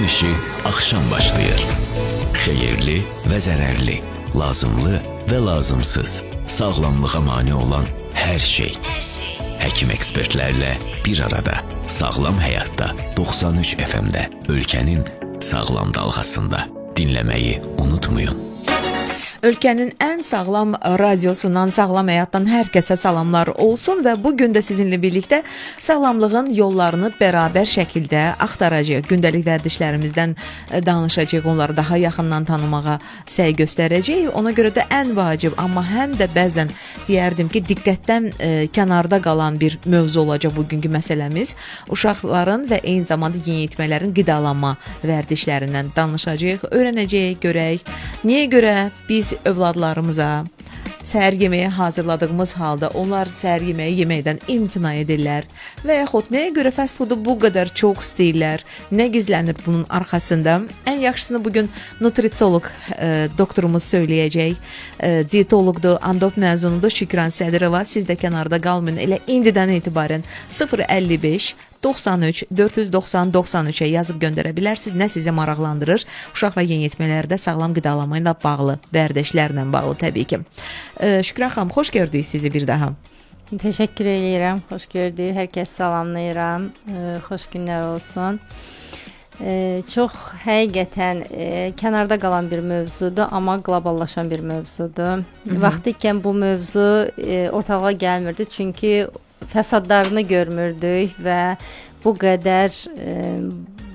gün işi axşam başlayır. Xeyirli və zərərli, lazımlı və lazımsız, sağlamlığa mane olan hər şey. Həkim ekspertlərlə bir arada, sağlam həyatda 93 FM-də, ölkənin sağlam dalğasında dinləməyi unutmayın. Ölkənin ən sağlam radiosundan, sağlam həyatdan hər kəsə salamlar olsun və bugün də sizinlə birlikdə sağlamlığın yollarını bərabər şəkildə axtaracağıq. Gündəlik vərdişlərimizdən danışacağıq, onları daha yaxından tanımağa səy göstərəcəyik. Ona görə də ən vacib, amma həm də bəzən deyərdim ki, diqqətdən kənarda qalan bir mövzu olacaq bugünkü məsələmiz. Uşaqların və eyni zamanda yeniyetmələrin qidalanma vərdişlərindən danışacağıq, öyrənəcəyik, görək. Niyə görə biz övladlarımıza səhər yeməyi hazırladığımız halda onlar səhər yeməyi yeməkdən imtina edirlər və yaxud nəyə görə fast foodu bu qədər çox istəyirlər, nə gizlənir bunun arxasında? Ən yaxşısını bugün nutritsoloq doktorumuz söyləyəcək. Diyetoloqdur, Andop məzunudur Şükran Sədirova. Siz də kənarda qalmayın. Elə indidən etibarən 055 93 490 93-ə yazıb göndərə bilərsiniz. Nə sizi maraqlandırır? Uşaq və yeniyetmələrdə sağlam qidalanma ilə bağlı, vərdişlərlə bağlı təbii ki. Şükran xanım, xoş gördük sizi bir daha. Təşəkkür edirəm, xoş gördük. Hər kəs salamlayıram. Xoş günlər olsun. Çox həqiqətən kənarda qalan bir mövzudur, amma qloballaşan bir mövzudur. Vaxtı ikən bu mövzu ortalığa gəlmirdi, çünki fəsadlarını görmürdük və bu qədər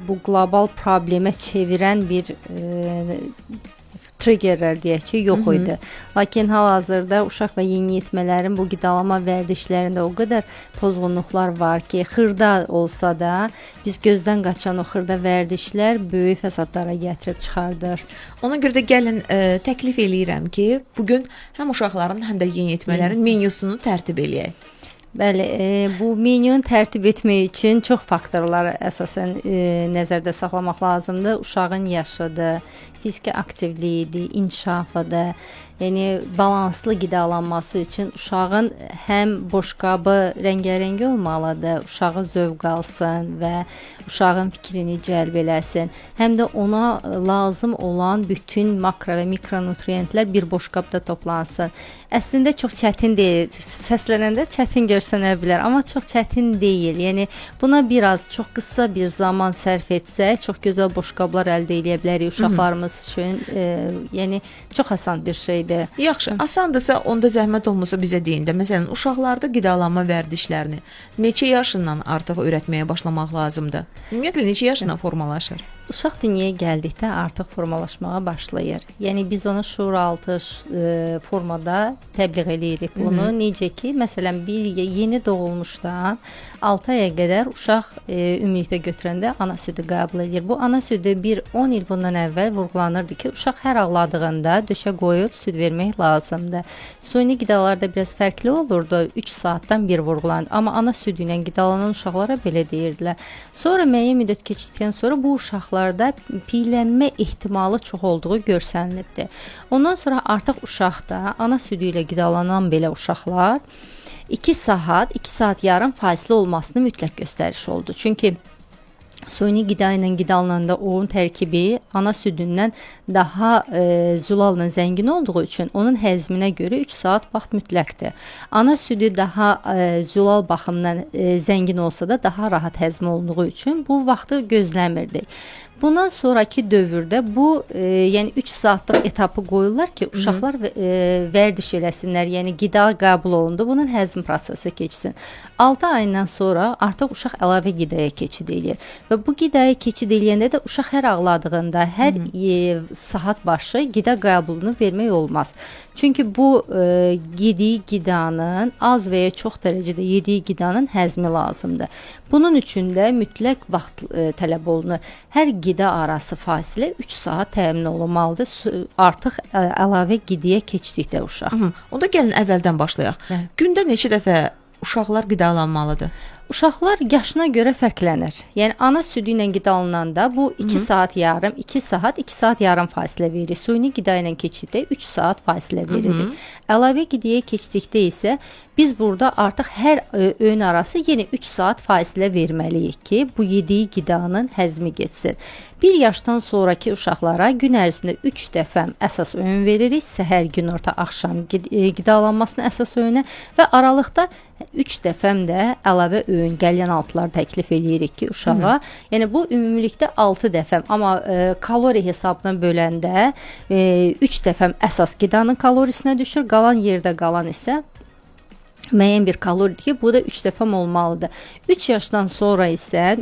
bu qlobal problemə çevirən bir triggerlər deyək ki, yox idi. Lakin hal-hazırda uşaq və yeniyetmələrin bu qidalanma vərdişlərində o qədər pozğunluqlar var ki, xırda olsa da biz gözdən qaçan o xırda vərdişlər böyük fəsadlara gətirib çıxardır. Ona görə də gəlin təklif eləyirəm ki, bugün həm uşaqların, həm də yeniyetmələrin menyusunu tərtib eləyək. Bəli, bu menyunu tərtib etmək üçün çox faktorlar əsasən nəzərdə saxlamaq lazımdır. Uşağın yaşıdır, fiziki aktivliyidir, inkişafıdır. Yəni balanslı qidalanması üçün uşağın həm boşqabı rəngarəng olmalıdır, uşağı zövq alsın və uşağın fikrini cəlb eləsin. Həm də ona lazım olan bütün makro və mikronutriyentlər bir boşqabda toplansın. Əslində çox çətin deyil. Səslənəndə çətin görsənə bilər, amma çox çətin deyil. Yəni buna biraz çox qısa bir zaman sərf etsək, çox gözəl boşqablar əldə edə bilərik uşaqlarımız üçün. Yəni çox asan bir şeydir. Yaxşı, asandırsa onda zəhmət olmasa bizə deyin də. Məsələn, uşaqlarda qidalanma vərdişlərini neçə yaşından artıq öyrətməyə başlamaq lazımdır? Ümumiyyətlə neçə yaşından formalaşır? Uşaq dünyaya gəldikdə artıq formalaşmağa başlayır. Yəni biz ona şuuraltı formada təbliğ eləyirik bunu. Necə ki, məsələn, bir yeni doğulmuşdan 6 aya qədər uşaq ümumilikdə götürəndə ana südü qəbul edir. Bu ana südü 10 il bundan əvvəl vurğulanırdı ki, uşaq hər ağladığında döşə qoyub süd vermək lazımdır. Süni qidalarda biraz fərqli olurdu. 3 saatdan bir vurğulanır. Amma ana südü ilə qidalanan uşaqlara belə deyirdilər. Sonra müəyyən müddət keçdikdən sonra bu uşaqlarda piyələnmə ehtimalı çox olduğu görsənilibdir. Ondan sonra artıq uşaqda ana südü ilə qidalanan belə uşaqlar 2 saat yarım fasilə olmasını mütləq göstəriş oldu. Çünki suni qida ilə qidalananda onun tərkibi ana südündən daha zülalla zəngin olduğu üçün onun həzminə görə 3 saat vaxt mütləqdir. Ana südü daha zülal baxımından zəngin olsa da daha rahat həzm olunduğu üçün bu vaxtı gözləmirdik. Bundan sonraki dövrdə bu yəni 3 saatlıq etapı qoyurlar ki, uşaqlar vərdiş eləsinlər, yəni qida qəbul olundu, bunun həzm prosesi keçsin. 6 ayından sonra artıq uşaq əlavə qidaya keçid eləyir və bu qidaya keçid eləyəndə də uşaq hər ağladığında, hər saat başı qida qəbulunu vermək olmaz. Çünki bu yediyi qidanın az və ya çox dərəcədə yediyi qidanın həzmi lazımdır. Bunun üçün də mütləq vaxt tələb olunur. Hər qida arası fasilə 3 saat təmin olunmalıdır. Artıq əlavə qidaya keçdikdə uşaq. Onda gəlin əvvəldən başlayaq. Gündə neçə dəfə uşaqlar qidalanmalıdır? Uşaqlar yaşına görə fərqlənir. Yəni ana südü ilə qidalananda bu 2 saat yarım, 2 saat, 2 saat yarım fasilə veririk. Suyunu qida ilə keçdikdə 3 saat fasilə veririk. Əlavə qidaya keçdikdə isə biz burada artıq hər öğün arası yenə 3 saat fasilə verməliyik ki, bu yediyi qidanın həzmi getsin. 1 yaşdan sonraki uşaqlara gün ərzində 3 dəfə əsas öğün veririk. Səhər, günorta, axşam qidalanmasına əsas öğünə və aralıqda 3 dəfəm də əlavə öğün, qəlyanaltılar təklif eləyirik ki, uşağa. Yəni bu ümumilikdə 6 dəfəm, amma kalori hesabına böləndə 3 dəfəm əsas qidanın kalorisinə düşür, qalan yerdə qalan isə müəyyən bir kaloridir ki, bu da 3 dəfəm olmalıdır. 3 yaşdan sonra isə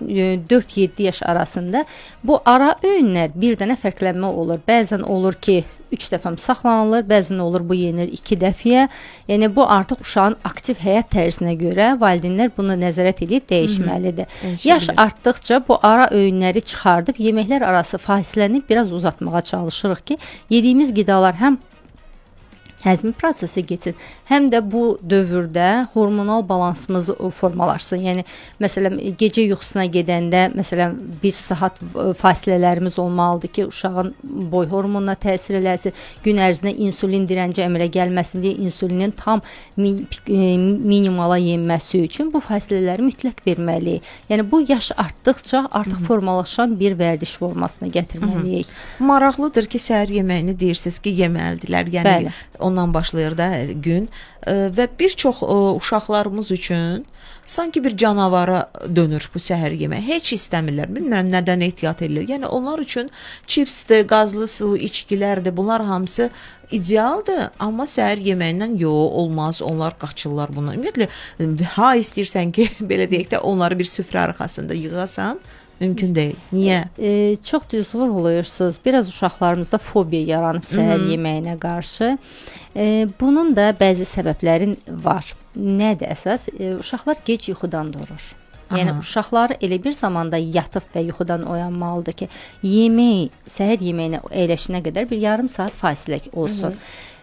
4-7 yaş arasında bu ara öğünlər bir dənə fərqlənmə olur. Bəzən olur ki, 3 dəfəm saxlanılır, bəzən olur bu yenir 2 dəfəyə. Yəni bu artıq uşağın aktiv həyat tərzinə görə valideynlər bunu nəzarət edib dəyişməlidir. Yaş artdıqca bu ara öğünləri çıxardıb yeməklər arası fasiləni biraz uzatmağa çalışırıq ki, yediyimiz qidalar həm həzmi prosesi keçsin, həm də bu dövrdə hormonal balansımız formalaşsın. Yəni məsələn gecə yuxusuna gedəndə məsələn 1 saat fasilələrimiz olmalıdır ki, uşağın boy hormonuna təsir eləsin, gün ərzində insulin dirənci əmələ gəlməsin deyə insulinin tam minimala yenməsi üçün bu fasilələri mütləq verməliyik. Yəni bu yaş artdıqca artıq formalaşan bir vərdiş formasına gətirməliyik. Maraqlıdır ki, səhər yeməyini deyirsiniz ki, yeməlidirlər. Yəni ondan başlayır da hər gün və bir çox uşaqlarımız üçün sanki bir canavara dönür bu səhər yeməyi. Heç istəmirlər. Bilmirəm nədən ehtiyat edirlər. Yəni onlar üçün çipsdir, qazlı su, içkilərdir. Bunlar hamısı idealdır, amma səhər yeməyindən olmaz. Onlar qaçırlar buna. Ümumiyyətlə, ha istəyirsən ki, belə deyək də onları bir süfrə arxasında yığasan, mümkün deyil. Niyə? Çox düz vurğulayırsınız. Biraz uşaqlarımızda fobiya yaranıb səhər yeməyinə qarşı. Bunun da bəzi səbəbləri var. Nədir əsas? Uşaqlar gec yuxudan durur. Yəni uşaqları elə bir zamanda yatıb və yuxudan oyanmalıdır ki, səhər yeməyinə əyləşinə qədər bir yarım saat fasilə olsun.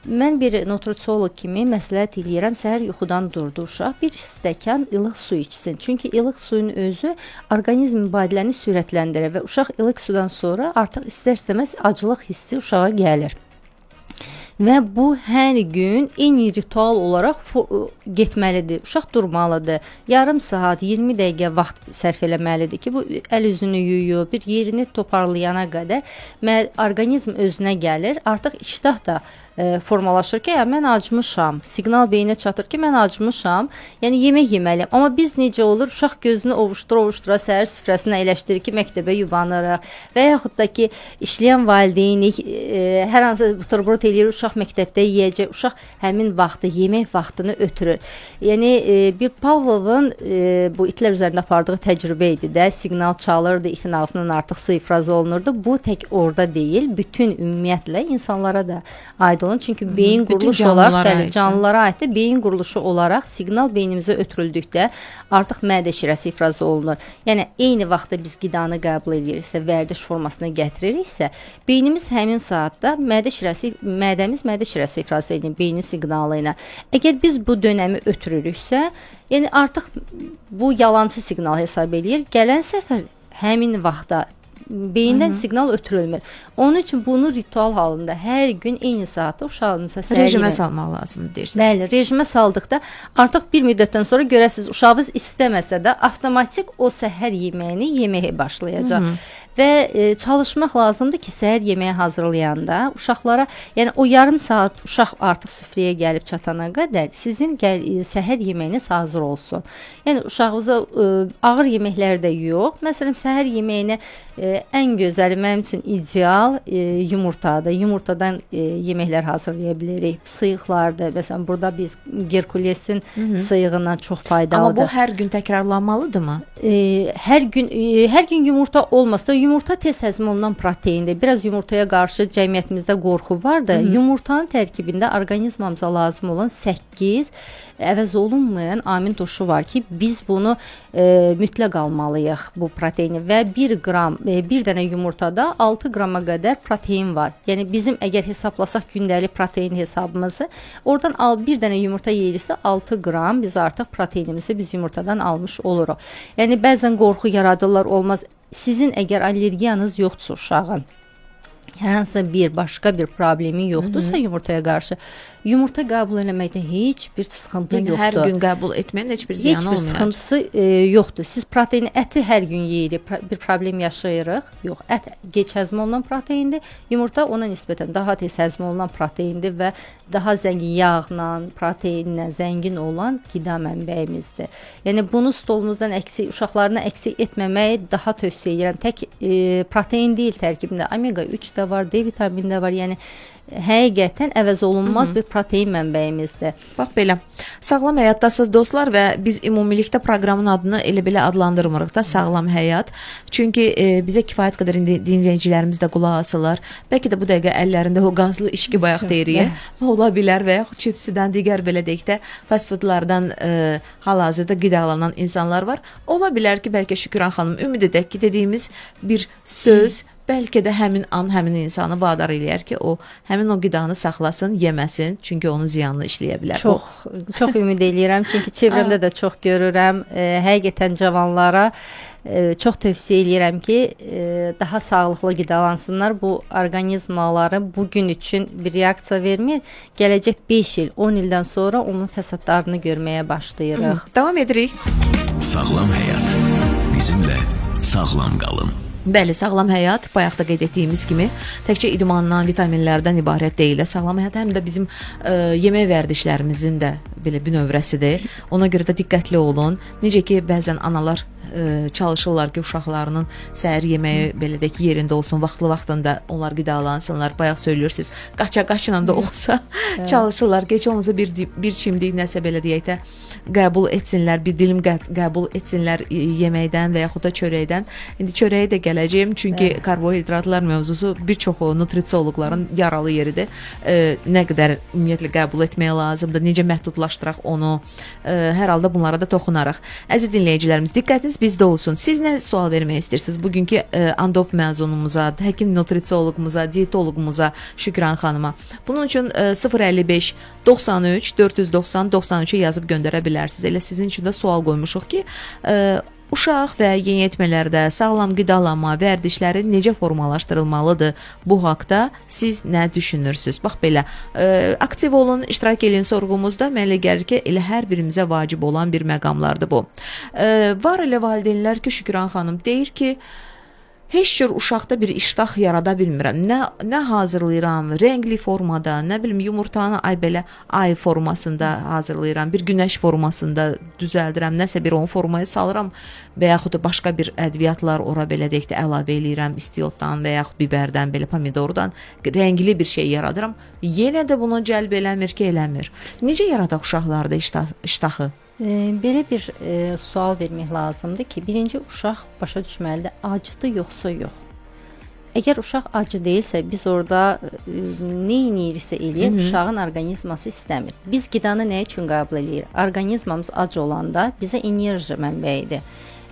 Mən bir nutrisiolog kimi məsləhət eləyirəm, səhər yuxudan durdu uşaq, bir stəkan ilıq su içsin. Çünki ilıq suyun özü orqanizm mübadiləni sürətləndirir və uşaq ilıq sudan sonra artıq istər-istəməz acılıq hissi uşağa gəlir. Və bu hər gün eyni ritual olaraq getməlidir. Uşaq durmalıdır. Yarım saat, 20 dəqiqə vaxt sərf eləməlidir ki, bu əl üzünü yuyur, bir yerini toparlayana qədər orqanizm özünə gəlir. Artıq iştah da formalaşır ki, mən acmışam. Siqnal beyninə çatır ki, mən acmışam. Yəni yemək yeməliyəm. Amma biz necə olur? Uşaq gözünü ovuşdura səhər süfrəsinə əyləşdirir ki, məktəbə yubanırıq. Və yaxud da ki, işləyən valideynik hər hansı buterbrod eləyir, uşaq məktəbdə yeyəcək. Uşaq həmin vaxtı, yemək vaxtını ötürür. Yəni bir Pavlovun bu itlər üzərində apardığı təcrübə idi də, siqnal çalırdı, itin ağzından artıq su ifraz olunurdu. Bu tək orada deyil, bütün ümumiyyətlə insanlara da aid olun. Çünki beyin quruluşu olaraq, canlılara aiddir. Beyin quruluşu olaraq siqnal beynimizə ötürüldükdə artıq mədə şirəsi ifraz olunur. Yəni eyni vaxtda biz qidanı qəbul ediriksə, vərdiş formasına gətiririksə, beynimiz həmin saatda mədəmiz mədə şirəsi ifraz edir beynin siqnalı ilə. Əgər biz bu dönəmi ötürürüksə, yəni artıq bu yalançı siqnal hesab eləyir. Gələn səfər həmin vaxtda beyindən siqnal ötürülmür. Onun üçün bunu ritual halında hər gün eyni saatda uşağınıza rejimə salmaq lazımdır deyirsiniz. Bəli, rejimə saldıqda artıq bir müddətdən sonra görəsiniz uşağınız istəməsə də avtomatik o səhər yeməyini yeməyə başlayacaq. Və çalışmaq lazımdır ki, səhər yeməyi hazırlayanda uşaqlara, yəni o yarım saat uşaq artıq süfrəyə gəlib çatana qədər sizin səhər yeməyiniz hazır olsun. Yəni uşağınıza ağır yeməklər də yox. Məsələn, səhər yeməyinə ən gözəli mənim üçün ideal yumurtadır. Yumurtadan yeməklər hazırlaya bilərik. Sıyıqlardır. Məsələn, burada biz Gerkulesin sıyığından çox faydalıdır. Amma bu hər gün təkrarlanmalıdırmı? Hər gün yumurta olmasa yumurta tez həzm olunan proteindir. Biraz yumurtaya qarşı cəmiyyətimizdə qorxu var da, yumurtanın tərkibində orqanizmamıza lazım olan 8 əvəz olunmayan amin turşu var ki, biz bunu mütləq almalıyıq bu proteini və 1 qram, bir dənə yumurtada 6 qrama qədər protein var. Yəni bizim əgər hesablasaq gündəlik protein hesabımızı, oradan bir dənə yumurta yeyirsə 6 qram biz artıq proteinimizi biz yumurtadan almış oluruq. Yəni bəzən qorxu yaradırlar, olmaz. Sizin əgər allergiyanız yoxdursa uşağın, hər hansısa başqa bir problemi yoxdursa yumurtaya qarşı, yumurta qəbul eləməkdə heç bir sıxıntı yoxdur. Hər gün qəbul etməyin heç bir ziyanı olmayacaq. Heç bir sıxıntısı yoxdur. Siz proteini, əti hər gün yeyirik, bir problem yaşayırıq. Yox, ət gec həzm olunan proteindir. Yumurta ona nisbətən daha tez həzm olunan proteindir və daha zəngin yağla, proteinlə zəngin olan qida mənbəyimizdir. Yəni bunu stolumuzdan uşaqlarına əksik etməməyi daha tövsiyə edirəm. Tək protein deyil tərkibində, omega 3 də var, D vitamini də var. Yəni həqiqətən əvəz olunmaz bir protein mənbəyimizdir. Bax belə, sağlam həyatdasınız dostlar və biz ümumilikdə proqramın adını elə belə adlandırmırıq da, sağlam həyat. Çünki bizə kifayət qədər dinləyicilərimiz də qulaq asırlar. Bəlkə də bu dəqiqə əllərində o qazlı içki bayaq deyirik, ola bilər və yaxud çipsidən, digər belə deyək də fast foodlardan hal-hazırda qidalanan insanlar var. Ola bilər ki, bəlkə Şükran xanım, ümid edək ki, dediyimiz bir söz bəlkə də həmin an həmin insanı vadar eləyər ki, o həmin o qidanı saxlasın, yeməsin, çünki onun ziyanını işləyə bilər. Çox ümid eləyirəm, çünki çevrəmdə də çox görürəm. Həqiqətən cavanlara çox tövsiyə eləyirəm ki, daha sağlıqlı qidalansınlar. Bu orqanizmaları bu gün üçün bir reaksiya vermir. Gələcək 5 il, 10 ildən sonra onun fəsadlarını görməyə başlayırıq. Davam edirik. Sağlam həyat. Bizimlə sağlam qalın. Bəli, sağlam həyat, bayaq da qeyd etdiyimiz kimi, təkcə idmandan, vitaminlərdən ibarət deyil. Sağlam həyat həm də bizim yemək vərdişlərimizin də belə bir növrəsidir. Ona görə də diqqətli olun. Necə ki, bəzən analar çalışırlar ki, uşaqlarının səhər yeməyi belə də ki, yerində olsun, vaxtında onlar qidalansınlar. Bayaq söylüyorsunuz, qaça-qaçla da olsa çalışırlar ki, heç olmasa bir çimdik nəsə belə deyək də qəbul etsinlər, bir dilim qəbul etsinlər yeməkdən və yaxud da çörəkdən. İndi çörəyə də gələcəyim, çünki karbohidratlar mövzusu bir çoxu nutrisioloqların yaralı yeridir. Nə qədər ümumiyyətlə qəbul etməyə lazımdır, necə məhdudlaşdıraq onu, hər halda bunlara da toxunarıq. Əziz dinləyicilərimiz, diqqətiniz bizdə olsun. Siz nə sual vermək istəyirsiniz? Bugünkü Andop məzunumuza, həkim nutrisioloqumuza, diyetoloqumuza, Şükran xanıma. Bunun üçün 055 93 490 93-ə yazıb göndərə bilərsiniz. Elə sizin üçün də sual qoymuşuq ki, uşaq və yeniyetmələrdə sağlam qidalanma vərdişləri necə formalaşdırılmalıdır? Bu haqda siz nə düşünürsünüz? Bax belə, aktiv olun, iştirak edin sorğumuzda. Mənə elə gəlir ki, elə hər birimizə vacib olan bir məqamlardır bu. Var elə valideynlər ki, Şükran xanım deyir ki, heç cür uşaqda bir iştah yarada bilmirəm. Nə hazırlayıram, rəngli formada, nə bilim yumurtanı ay formasında hazırlayıram, bir günəş formasında düzəldirəm, nəsə bir onu formaya salıram və yaxud da başqa bir ədviyyatlar ora belə deyək də əlavə eləyirəm, istiotdan və yaxud biberdən, belə pomidordan rəngli bir şey yaradıram. Yenə də bunu cəlb eləmir ki, eləmir. Necə yaradaq uşaqlarda iştahı? Belə bir sual vermək lazımdır ki, birinci uşaq başa düşməlidir, acıdır yoxsa yox. Əgər uşaq acı deyilsə, biz orada nə ediriksə eləyək, uşağın orqanizması istəmir. Biz qidanı nə üçün qəbul edirik? Orqanizmamız ac olanda bizə enerji mənbəyidir.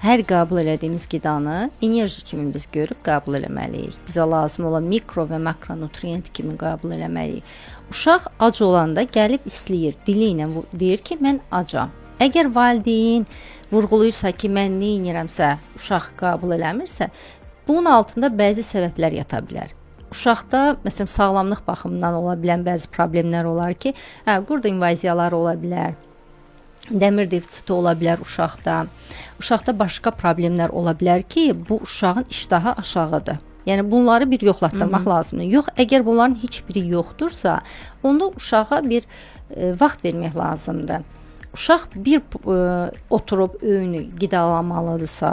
Hər qəbul elədiyimiz qidanı enerji kimi biz görüb qəbul eləməliyik. Bizə lazım olan mikro və makronutrient kimi qəbul eləməliyik. Uşaq ac olanda gəlib istəyir, dili ilə deyir ki, mən acam. Əgər valideyn vurğulayırsa ki, mən nə edirəmsə, uşaq qəbul eləmirsə, bunun altında bəzi səbəblər yata bilər. Uşaqda, məsələn, sağlamlıq baxımından ola bilən bəzi problemlər olar ki, qurda invaziyaları ola bilər, dəmir defisiti ola bilər uşaqda. Uşaqda başqa problemlər ola bilər ki, bu uşağın iştahı aşağıdır. Yəni bunları bir yoxlatdırmaq lazımdır. Yox, əgər bunların heç biri yoxdursa, onda uşağa bir vaxt vermək lazımdır. Uşaq bir oturub öynü qidalanmalıdırsa,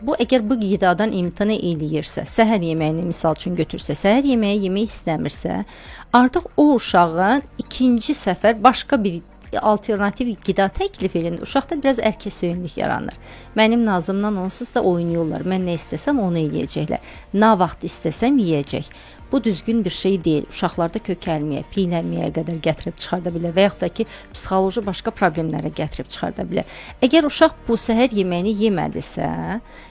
bu əgər bu qidadan imtina eləyirsə, səhər yeməyini misal üçün götürsə, səhər yeməyi yemək istəmirsə, artıq o uşağın ikinci səfər başqa bir alternativ qida təklif edəndə uşaqda biraz ərkə söyünlük yaranır. Mənim nazımdan onsuz da oynayırlar. Mən nə istəsəm onu eləyəcəklər. Nə vaxt istəsəm yeyəcək. Bu düzgün bir şey deyil. Uşaqlarda kökəlməyə, piylənməyə qədər gətirib çıxarda bilər və yaxud da ki, psixoloji başqa problemlərə gətirib çıxarda bilər. Əgər uşaq bu səhər yeməyini yemədisə,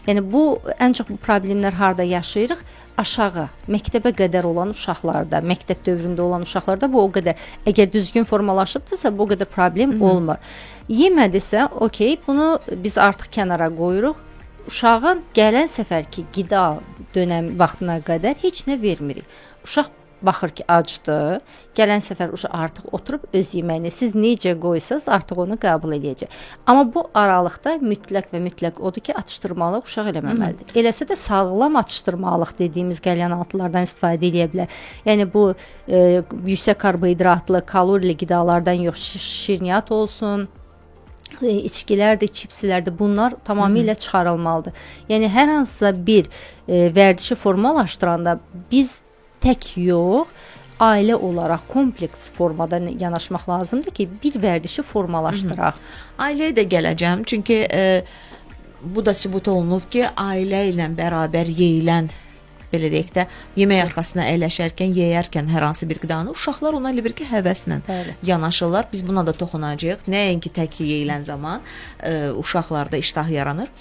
yəni bu ən çox bu problemlər harda yaşayırıq? Aşağı, məktəbə qədər olan uşaqlarda, məktəb dövründə olan uşaqlarda bu o qədər, əgər düzgün formalaşıbdırsa, bu o qədər problem olmur. Yemədisə, okey, bunu biz artıq kənara qoyuruq. Uşağın gələn səfərki qida dönəm vaxtına qədər heç nə vermirik. Uşaq baxır ki, acdır. Gələn səfər uşaq artıq oturub öz yeməyini siz necə qoysanız artıq onu qəbul edəcək. Amma bu aralıqda mütləq odur ki, atışdırmalıq uşaq eləməməlidir. Eləsə də sağlam atışdırmalıq dediyimiz qəlyanaltılardan istifadə edə bilər. Yəni bu yüksək karbohidratlı, kalorili qidalardan yox, şirniyyat olsun, içkilərdir, çipslərdir, bunlar tamamilə çıxarılmalıdır. Yəni hər hansısa bir vərdişi formalaşdıranda biz tək yox, ailə olaraq kompleks formada yanaşmaq lazımdır ki, bir vərdişi formalaşdıraq. Ailəyə də gələcəm, çünki bu da sübut olunub ki, ailə ilə bərabər yeyilən, belə deyək də, yemək arxasına əyləşərkən, yeyərkən hər hansı bir qidanı uşaqlar ona elə bir ki, həvəslə yanaşırlar. Biz buna da toxunacağıq. Nəinki tək yeyilən zaman uşaqlarda iştah yaranır.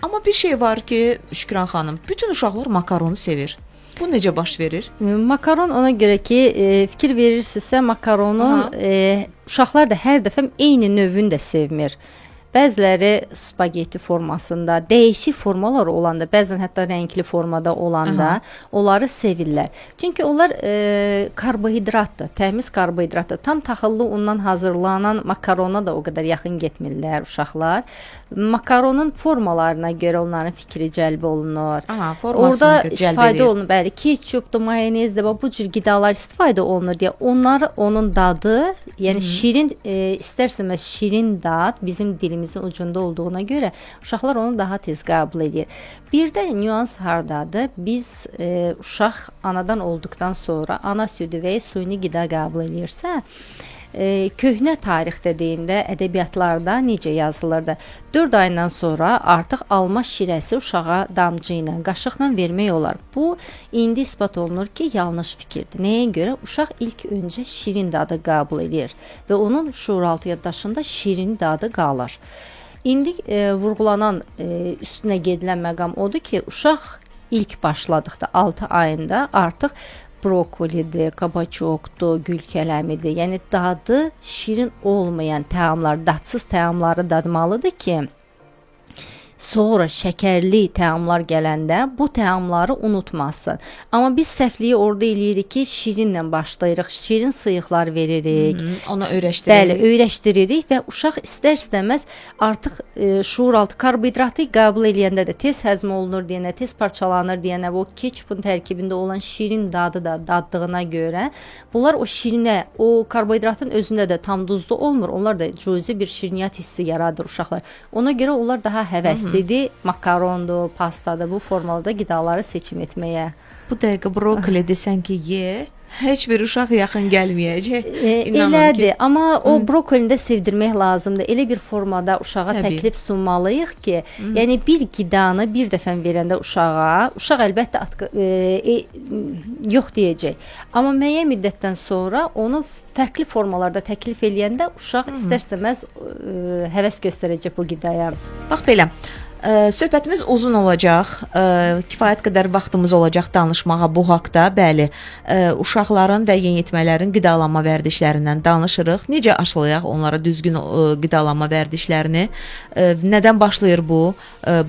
Amma bir şey var ki, Şükran xanım, bütün uşaqlar makaronu sevir. Bu necə baş verir? Makaron ona görə ki, fikir verirsinizsə, makaronun uşaqlar da hər dəfə eyni növünü də sevmir. Bəziləri spagetti formasında, dəyişik formalar olanda, bəzən hətta rəngli formada olanda onları sevirlər. Çünki onlar karbohidratdır, təmiz karbohidratdır. Tam taxıllı undan hazırlanan makarona da o qədər yaxın getmirlər uşaqlar. Makaronun formalarına görə onların fikri cəlb olunur. Orada istifadə olunur, bəli, ketçupdur, mayonezdir, bu cür qidalar istifadə olunur deyə onlar onun dadı, yəni şirin, istərsəməz şirin dad bizim dilimizin ucunda olduğuna görə uşaqlar onu daha tez qəbul edir. Bir də nüans hardadır? Biz uşaq anadan olduqdan sonra ana südü və ya süni qida qəbul edirsə, köhnə tarixdə deyim-də ədəbiyyatlarda necə yazılırdı? 4 aydan sonra artıq alma şirəsi uşağa damcı ilə, qaşıqla vermək olar. Bu indi isbat olunur ki, yanlış fikirdir. Nəyə görə? Uşaq ilk öncə şirin dadı qəbul edir və onun şuuraltı yaddaşında şirin dadı qalır. İndi vurğulanan, üstünə gedilən məqam odur ki, uşaq ilk başladıqda 6 ayında artıq brokolidir, qabaçokdur, gül kələmidir. Yəni dadı şirin olmayan təamlar, dadsız təamları dadmalıdır ki, sonra şəkərli təamlar gələndə bu təamları unutmasın. Amma biz səhvliyi orada eləyirik ki, şirinlə başlayırıq, şirin sıyıqlar veririk. Ona öyrəşdiririk. Bəli, öyrəşdiririk və uşaq istər-istəməz artıq şuuraltı karbohidratı qəbul eləyəndə də tez həzm olunur deyənə, tez parçalanır deyənə, o ketçupun tərkibində olan şirin dadı da daddığına görə bunlar o şirinə, o karbohidratın özündə də tam duzlu olmur. Onlar da cüzi bir şirniyyat hissi yaradır uşaqlar. Ona görə onlar daha həvəslidir. Makarondur, pastadır, bu formalda qidaları seçim etməyə. Bu dəqiqə brokoli desən ki, ye, heç bir uşaq yaxın gəlməyəcək. Elədir, amma o brokolini də sevdirmək lazımdır. Elə bir formada uşağa təklif sunmalıyıq ki, yəni bir qidanı bir dəfə verəndə uşağa, uşaq əlbəttə yox deyəcək. Amma müəyyən müddətdən sonra onu fərqli formalarda təklif eləyəndə uşaq istər-istəməz həvəs göstərəcək bu qidaya. Bax belə, söhbətimiz uzun olacaq, kifayət qədər vaxtımız olacaq danışmağa bu haqda. Bəli, uşaqların və yeniyetmələrin qidalanma vərdişlərindən danışırıq. Necə aşılayaq onlara düzgün qidalanma vərdişlərini? Nədən başlayır bu?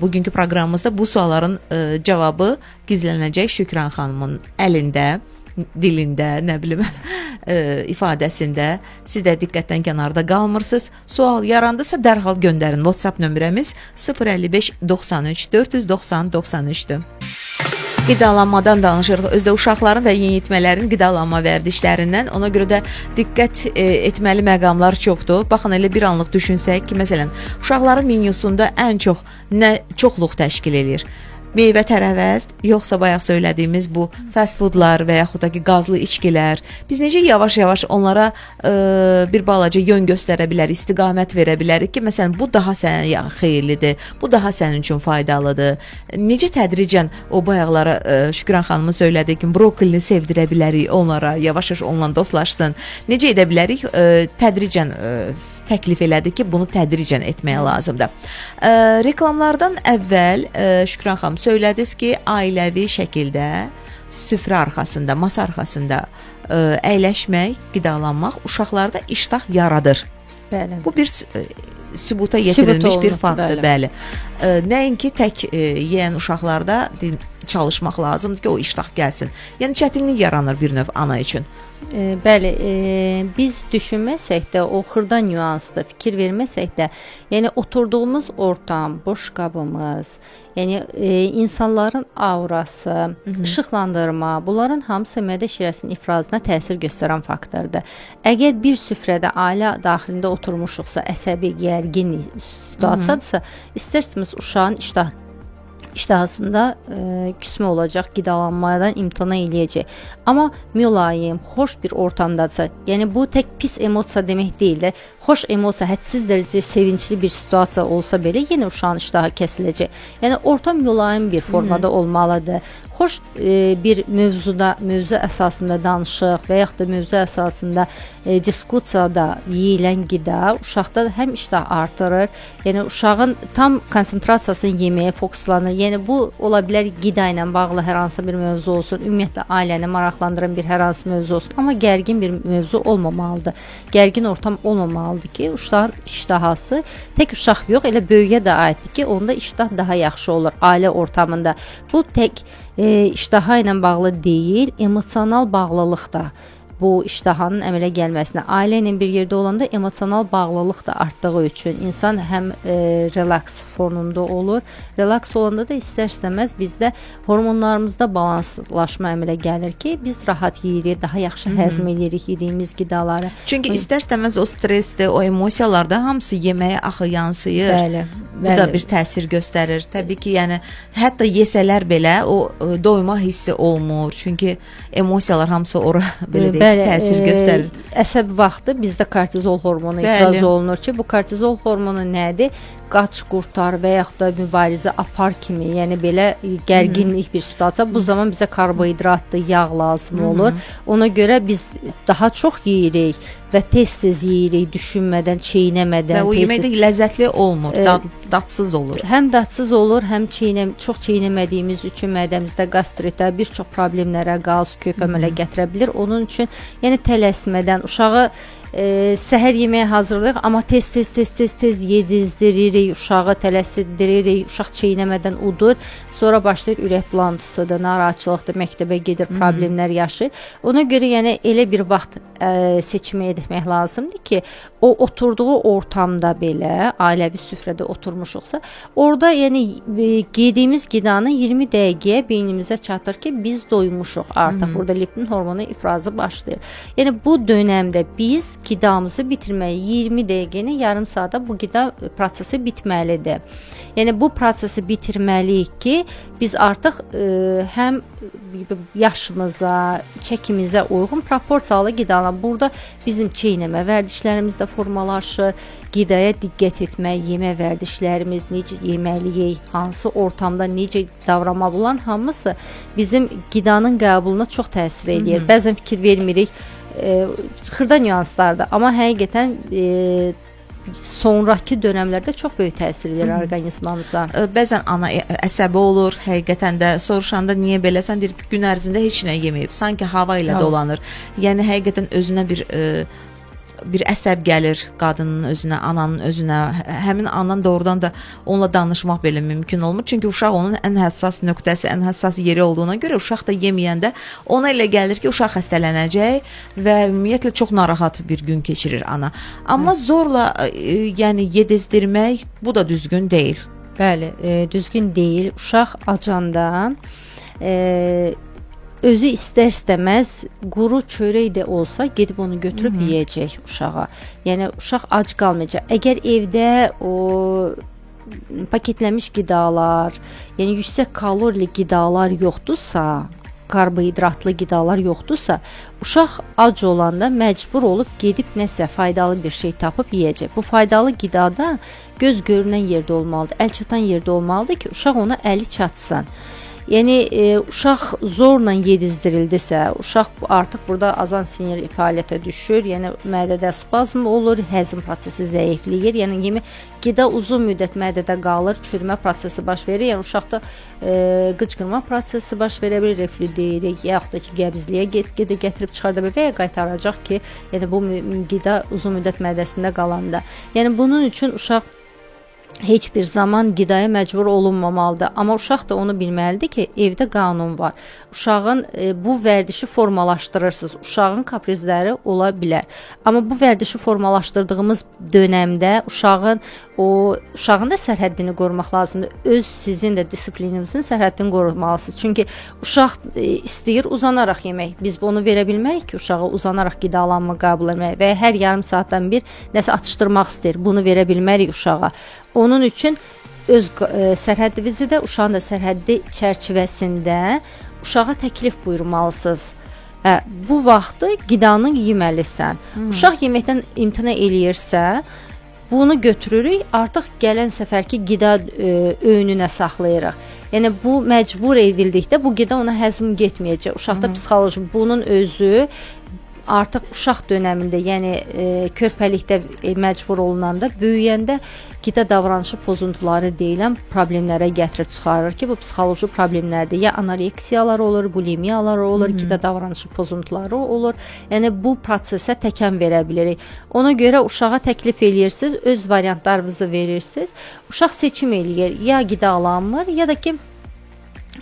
Bugünkü proqramımızda bu sualların cavabı gizlənəcək Şükran xanımın əlində, dilində, nə bilim, ifadəsində. Siz də diqqətdən kənarda qalmırsınız. Sual yarandısa dərhal göndərin. WhatsApp nömrəmiz 055 93 490 93-dür. Qidalanmadan danışırıq. Özdə uşaqların və yeniyetmələrin qidalanma vərdişlərindən. Ona görə də diqqət etməli məqamlar çoxdur. Baxın, elə bir anlıq düşünsək ki, məsələn, uşaqların menyusunda ən çox nə çoxluq təşkil edir? meyvə tərəvəz, yoxsa bayaq söylədiyimiz bu fast foodlar və yaxud da ki qazlı içkilər. Biz necə yavaş-yavaş onlara bir balaca yön göstərə bilərik, istiqamət verə bilərik ki, məsələn, bu daha sənə xeyirlidir, bu daha sənin üçün faydalıdır. Necə tədricən o bayaqlara Şükran xanımın söylədiyi kimi brokolini sevdirə bilərik onlara, yavaş-yavaş onunla dostlaşsın. Necə edə bilərik? Tədricən təklif elədi ki, bunu tədricən etməyə lazımdır. Reklamlardan əvvəl Şükran xanım söylədiniz ki, ailəvi şəkildə süfrə arxasında, masa arxasında əyləşmək, qidalanmaq uşaqlarda iştah yaradır. Bəli. Bu bir sübuta yetirilmiş bir faktdır, bəli. Nəinki tək yeyən uşaqlarda çalışmaq lazımdır ki, o iştah gəlsin. Yəni çətinlik yaranır bir növ ana üçün. Bəli, biz düşünməsək də, o xırda nüansda fikir verməsək də, yəni oturduğumuz ortam, boş qabımız, yəni insanların aurası, işıqlandırma, bunların hamısı mədə şirəsinin ifrazına təsir göstərən faktordur. Əgər bir süfrədə ailə daxilində oturmuşuqsa, əsəbi, gərgin situasiyadırsa, istərsiniz uşağın iştahasında küsmə olacaq, qidalanmadan imtina eləyəcək. Amma mülayim, xoş bir ortamdadsa, yəni bu tək pis emosiya demək deyil də, xoş emosiya, hədsiz dərəcədə sevincli bir situasiya olsa belə yenə uşağın iştahı kəsiləcək. Yəni ortam mülayim bir formada olmalıdır. Xoş bir mövzu əsasında danışıq və yaxud da mövzu əsasında diskusiyada yeyilən qida uşaqda həm iştah artırır, yəni uşağın tam konsentrasiyasını yeməyə fokuslanır. Yəni bu ola bilər qida ilə bağlı hər hansı bir mövzu olsun, ümumiyyətlə ailəni maraqlandıran bir hər hansı mövzu olsun, amma gərgin bir mövzu olmamalıdır. Gərgin ortam olmamalıdır ki, uşağın iştahası tək uşaq yox, elə böyüyə də aiddir ki, onda iştah daha yaxşı olur ailə ortamında. Bu tək iştaha ilə bağlı deyil, emosional bağlılıq da bu iştahanın əmələ gəlməsinə, ailə ilə bir yerdə olanda emosional bağlılıq da artdığı üçün insan həm relaks fonunda olur. Relaks olanda da istər-istəməz bizdə hormonlarımızda balanslaşma əmələ gəlir ki, biz rahat yeyirik, daha yaxşı həzm edirik yediyimiz qidaları. Çünki istər-istəməz o stressdir, o emosiyalar da hamısı yeməyə axı yansıyır. Bəli. Bu da bir təsir göstərir. Təbii ki, yəni hətta yesələr belə o doyma hissi olmur. Çünki emosiyalar hamısı ora belə deyək, təsir göstərir. Əsəb vaxtı bizdə kortizol hormonu ifraz olunur ki, bu kortizol hormonu nədir? Qaç, qurtar və yaxud da mübarizə apar kimi, yəni belə gərginlik bir situasiya. Bu zaman bizə karbohidratlı yağ lazım olur. Ona görə biz daha çox yeyirik və tez-tez yeyirik, düşünmədən, çeynəmədən. Və o yemək də ləzzətli olmur, dadsız olur. Həm dadsız olur, həm çox çeynəmədiyimiz üçün mədəmizdə qastritə, bir çox problemlərə, qaz, köp əmələ gətirə bilir. Onun üçün yəni tələsmədən uşağı səhər yeməyə hazırlayırıq, amma tez yedizdiririk, uşağı tələsindiririk, uşaq çeynəmədən udur, sonra başlayır ürək bulantısıdır, narahatçılıqdır, məktəbə gedir, problemlər yaşayır. Ona görə yəni elə bir vaxt seçimi etmək lazımdır ki, o oturduğu ortamda belə, ailəvi süfrədə oturmuşuqsa, orada yəni yediyimiz qidanın 20 dəqiqəyə beynimizə çatır ki, biz doymuşuq artıq, burada leptin hormonu ifrazı başlayır. Yəni bu dönəmdə biz qidamızı bitirməli, 20 dəqiqəni yarım saata bu qida prosesi bitməlidir. Yəni bu prosesi bitirməliyik ki, biz artıq həm yaşımıza, çəkimizə uyğun proporsiyalı qidalar. Burada bizim çeynəmə vərdişlərimiz də formalaşır, qidaya diqqət etmək, yemək vərdişlərimiz, necə yeməliyik, hansı ortamda necə davranmalı olan hamısı bizim qidanın qəbuluna çox təsir edir. Bəzən fikir vermirik, xırda nüanslardır, amma həqiqətən sonrakı dönəmlərdə çox böyük təsir edir orqanizmamıza. Bəzən ana əsəbi olur, həqiqətən də soruşanda niyə beləsən, deyir ki, gün ərzində heç nə yeməyib, sanki hava ilə dolanır. Yəni həqiqətən özünə bir əsəb gəlir qadının özünə, ananın özünə. Həmin anan doğrudan da onunla danışmaq belə mümkün olmur. Çünki uşaq onun ən həssas nöqtəsi, ən həssas yeri olduğuna görə uşaq da yeməyəndə ona elə gəlir ki, uşaq xəstələnəcək və ümumiyyətlə çox narahat bir gün keçirir ana. Amma zorla yəni yedizdirmək bu da düzgün deyil. Bəli, düzgün deyil. Uşaq acanda özü istər-istəməz quru çörək də olsa gedib onu götürüb yeyəcək uşağa. Yəni uşaq ac qalmayacaq. Əgər evdə o paketlənmiş qidalar, yəni yüksək kalorili qidalar yoxdursa, karbohidratlı qidalar yoxdursa, uşaq ac olanda məcbur olub gedib nəsə faydalı bir şey tapıb yeyəcək. Bu faydalı qidada göz görünən yerdə olmalıdır, əl çatan yerdə olmalıdır ki, uşaq ona əli çatsın. Yəni uşaq zorla yedizdirildisə, uşaq artıq burada azan sinir fəaliyyətə düşür, yəni mədədə spazm olur, həzm prosesi zəifləyir, yəni qida uzun müddət mədədə qalır, çürümə prosesi baş verir, yəni uşaqda qıcqırma prosesi baş verə bilər, reflü deyirik, yaxud da ki, qəbizliyə get-gedə gətirib çıxarda bilər və ya qaytaracaq ki, yəni bu qida uzun müddət mədəsində qalanda. Yəni bunun üçün uşaq heç bir zaman qidaya məcbur olunmamalıdır. Amma uşaq da onu bilməlidir ki, evdə qanun var. Uşağın bu vərdişi formalaşdırırsınız. Uşağın kaprizləri ola bilər. Amma bu vərdişi formalaşdırdığımız dönəmdə uşağın da sərhəddini qorumaq lazımdır. Öz sizin də disiplininizin sərhəddini qorumalısınız. Çünki uşaq istəyir uzanaraq yemək. Biz bunu verə bilmərik ki, uşağa uzanaraq qidalanma qəbul etmək və ya hər yarım saatdan bir nəsə atışdırmaq istəyir. Bunu verə bilmərik uşağa. Onun üçün öz sərhəddinizi də uşağın da sərhəddi çərçivəsində uşağa təklif buyurmalısınız. Bu vaxtı qidanı yeməlisən. Uşaq yeməkdən imtina eləyirsə, bunu götürürük, artıq gələn səfərki qida öğününə saxlayırıq. Yəni bu məcbur edildikdə bu qida ona həzm getməyəcək. Uşaqda psixoloji bunun özü artıq uşaq dönəmində, yəni körpəlikdə məcbur olunanda, böyüyəndə qida davranışı pozuntuları deyilən problemlərə gətirib çıxarır ki, bu psixoloji problemlərdir. Ya anoreksiyalar olur, bulimiyalar olur, qida davranışı pozuntuları olur. Yəni bu prosesə təkan verə bilirik. Ona görə uşağa təklif eləyirsiniz, öz variantlarınızı verirsiniz. Uşaq seçim eləyir, ya qidalanmır, ya da ki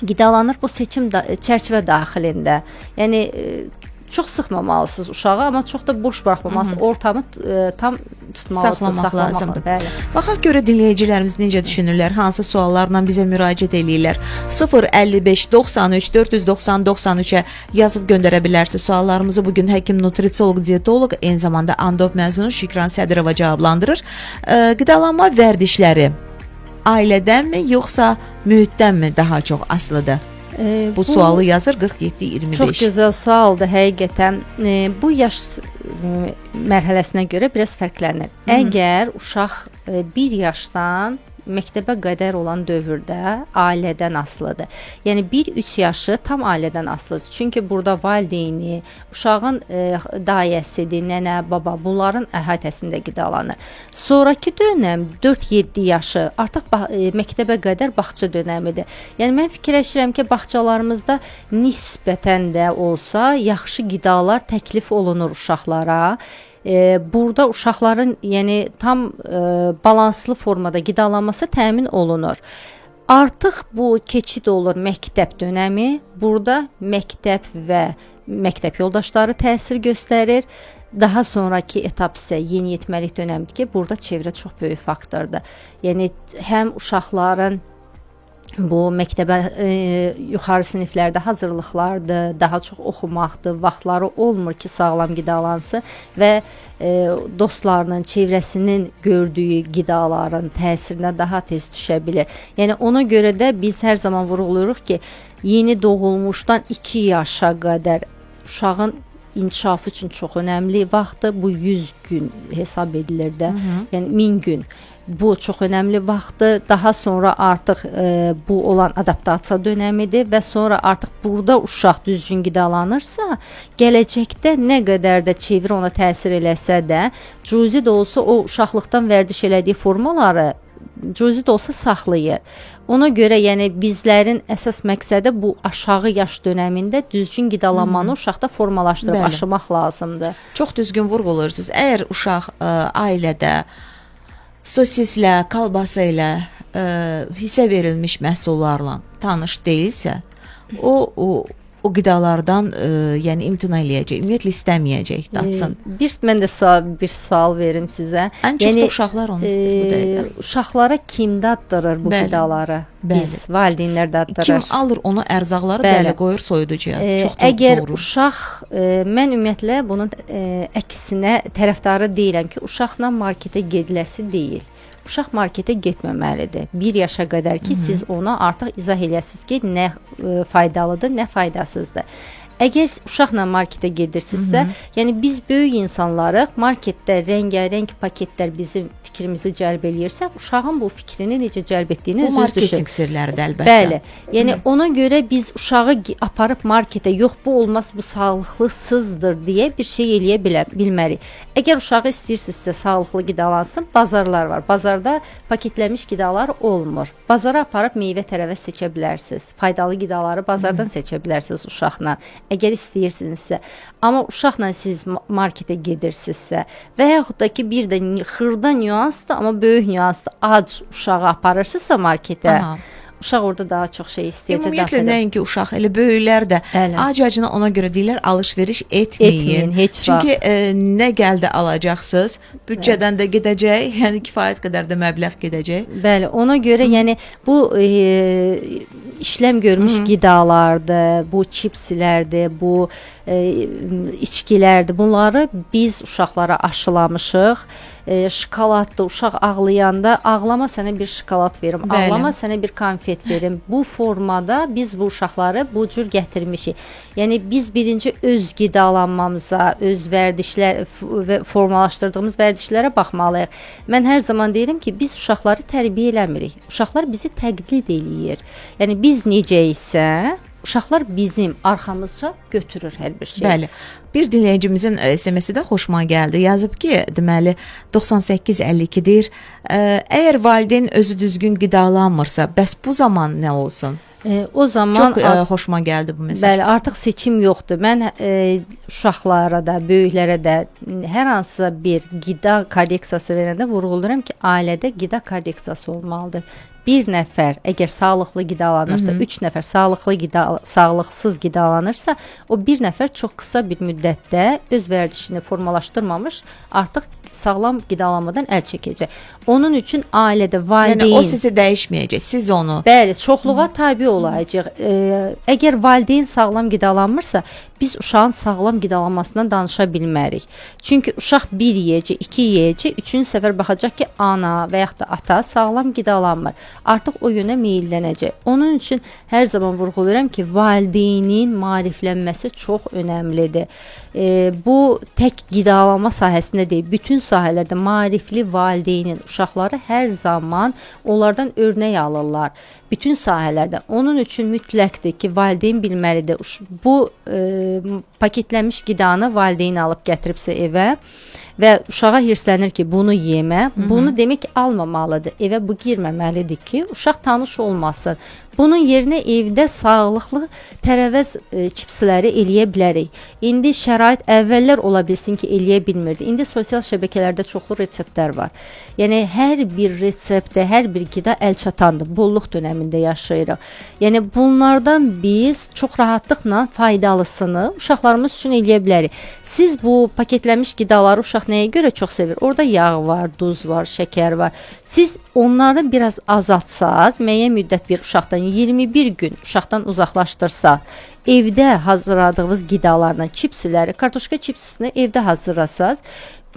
qidalanır bu seçim çərçivə daxilində. Yəni çox sıxmamalısınız uşağı, amma çox da boş buraxmamalısınız. Ortamı tam tutmalısınız, saxlamaq lazımdır. Bəli. Baxaq görə dinləyicilərimiz necə düşünürlər, hansı suallarla bizə müraciət eləyirlər. 055 93 490 93-ə yazıb göndərə bilərsiniz. Suallarımızı bugün həkim nutrisioloq, dietoloq, eyni zamanda Andop məzunu Şükran Sədirova cavablandırır. Qidalanma vərdişləri ailədənmi, yoxsa mühitdənmi daha çox asılıdır? Bu sualı yazır 47-25. Çox gözəl sualdır həqiqətən. Bu yaş mərhələsinə görə biraz fərqlənir. Əgər uşaq 1 yaşdan məktəbə qədər olan dövrdə ailədən asılıdır. Yəni 1-3 yaşı tam ailədən asılıdır. Çünki burada valideyni, uşağın dayəsidir, nənə, baba, bunların əhatəsində qidalanır. Sonrakı dönəm 4-7 yaşı artıq məktəbə qədər bağça dönəmidir. Yəni mən fikirləşirəm ki, bağçalarımızda nisbətən də olsa yaxşı qidalar təklif olunur uşaqlara. Burada uşaqların yəni tam balanslı formada qidalanması təmin olunur. Artıq bu keçid olur məktəb dönəmi. Burada məktəb və məktəb yoldaşları təsir göstərir. Daha sonraki etap isə yeniyetməlik dönəmidir ki, burada çevrə çox böyük faktordur. Yəni həm uşaqların bu məktəbə yuxarı siniflərdə hazırlıqlardır, daha çox oxumaqdır, vaxtları olmur ki, sağlam qidalansın və dostlarının, çevrəsinin gördüyü qidaların təsirinə daha tez düşə bilir. Yəni ona görə də biz hər zaman vurğuluruq ki, yeni doğulmuşdan 2 yaşa qədər uşağın inkişafı üçün çox önəmli vaxtdır. Bu 100 gün hesab edilir də, yəni 1000 gün. Bu çox önəmli vaxtdır. Daha sonra artıq bu olan adaptasiya dönəmidir və sonra artıq burada uşaq düzgün qidalanırsa, gələcəkdə nə qədər də çeviri ona təsir eləsə də, cüzi də olsa o uşaqlıqdan vərdiş elədiyi formaları cüzi də olsa saxlayır. Ona görə yəni bizlərin əsas məqsədi bu aşağı yaş dönəmində düzgün qidalanmanı uşaqda formalaşdırıb aşımaq lazımdır. Çox düzgün vurğulayırsınız. Əgər uşaq ailədə sosislə, kalbasa ilə hissə verilmiş məhsullarla tanış deyilsə, o qidalardan yəni imtina eləyəcək, ümumiyyətlə istəməyəcək, datsın. Mən də bir sual verim sizə. Ən çox da uşaqlar onu istəyir bu dəqiqə. Uşaqlara kim daddırır bu qidaları? Biz, valideynlər daddırır. Kim alır onu ərzaqları, bəli, qoyur soyuducuya. Çox da əgər doğru. Uşaq, mən ümumiyyətlə bunun əksinə tərəfdarı deyirəm ki, uşaqla marketə gediləsi deyil. uşaq marketə getməməlidir. 1 yaşa qədər ki, siz ona artıq izah eləyəsiniz ki, nə faydalıdır, nə faydasızdır. Əgər uşaqla marketə gedirsinizsə, yəni biz böyük insanlarıq, marketdə rəngarəng paketlər bizim fikrimizi cəlb eləyirsə, uşağın bu fikrini necə cəlb etdiyini Bu özünüz düşün. marketinq sirləridir əlbəttə. Bəli. Yəni ona görə biz uşağı aparıb marketə, yox bu olmaz, bu sağlıqlısızdır deyə bir şey eləyə bilmərik. Əgər uşağı istəyirsinizsə sağlıqlı qidalansın, bazarlar var. Bazarda paketlənmiş qidalar olmur. Bazara aparıb meyvə tərəvəz seçə bilərsiniz. Faydalı qidaları bazardan seçə bilərsiniz uşaqla. Əgər istəyirsinizsə. Amma uşaqla siz marketə gedirsinizsə və yaxud da ki, bir də xırda nüansdır, amma böyük nüansdır. Ac uşağı aparırsınızsa marketə, uşaq orada daha çox şey istəyəcək. Ümumiyyətlə nəinki uşaq, elə böyüklər də acacına ona görə deyirlər alış-veriş etməyin. Heç Çünki nə gəldi alacaqsınız, büdcədən də gedəcək, yəni kifayət qədər də məbləğ gedəcək. Bəli, ona görə yəni bu işləm görmüş qidalardır, bu çipslərdir, bu içkilərdir. Bunları biz uşaqlara aşılamışıq. Şokoladdır, uşaq ağlayanda ağlama sənə bir şokolad verim, ağlama sənə bir konfet verim. Bu formada biz bu uşaqları bu cür gətirmişik. Yəni biz birinci öz qidalanmamıza, öz vərdişlər və formalaşdırdığımız vərdişlərə baxmalıyıq. Mən hər zaman deyirəm ki, biz uşaqları tərbiyə eləmirik. Uşaqlar bizi təqlid eləyir. Yəni biz necəyiksə, uşaqlar bizim arxamızca götürür hər bir şey. Bəli. Bir dinləyicimizin SMS-i də xoşuma gəldi. Yazıb ki, deməli 9852-dir. Əgər valideyn özü düzgün qidalanmırsa, bəs bu zaman nə olsun? O zaman çox xoşuma gəldi bu mesaj. Bəli, artıq seçim yoxdur. Mən uşaqlara da, böyüklərə də hər hansısa bir qida korreksiyası verəndə vurğuluram ki, ailədə qida korreksiyası olmalıdır. Bir nəfər əgər sağlıqlı qidalanırsa, 3 nəfər sağlıqsız qidalanırsa, o bir nəfər çox qısa bir müddətdə öz vərdişini formalaşdırmamış, artıq sağlam qidalanmadan əl çəkəcək. Onun üçün ailədə valideyn... Yəni o sizi dəyişməyəcək, siz onu... Bəli, çoxluğa tabi olacaq. Əgər valideyn sağlam qidalanmırsa, biz uşağın sağlam qidalanmasından danışa bilmərik. Çünki uşaq 1 yeyəcək, 2 yeyəcək, 3-cü səfər baxacaq ki, ana və yaxud da ata sağlam qidalanmır. Artıq o yönə meyllənəcək. Onun üçün hər zaman vurğuluyorum ki, valideynin maariflənməsi çox önəmlidir. Bu tək qidalanma sahəsində deyil, bütün sahələrdə maarifli valideynin uşaqları hər zaman onlardan örnək alırlar. Bütün sahələrdə. Onun üçün mütləqdir ki, valideyn bilməlidir. Bu paketlənmiş qidanı valideyn alıb gətiribsə evə və uşağa hirslənir ki, bunu yemə, bunu demək ki, almamalıdır. Evə bu girməməlidir ki, uşaq tanış olmasın. Bunun yerinə evdə sağlıqlı tərəvəz çipsləri eləyə bilərik. İndi şərait əvvəllər ola bilsin ki, eləyə bilmirdi. İndi sosial şəbəkələrdə çoxlu reseptlər var. Yəni hər bir reseptdə, hər bir qida əlçatandır. Bolluq dönəmində yaşayırıq. Yəni bunlardan biz çox rahatlıqla faydalısını uşaqlarımız üçün eləyə bilərik. Siz bu paketlənmiş qidaları uşaq nəyə görə çox sevir? Orada yağ var, duz var, şəkər var. Siz onları biraz azaltsaz, müəyyən müddət bir uşaqdan 21 gün uşaqdan uzaqlaşdırsa, evdə hazırladığınız qidalarla çipsləri, kartoşka çipsini evdə hazırlasaz,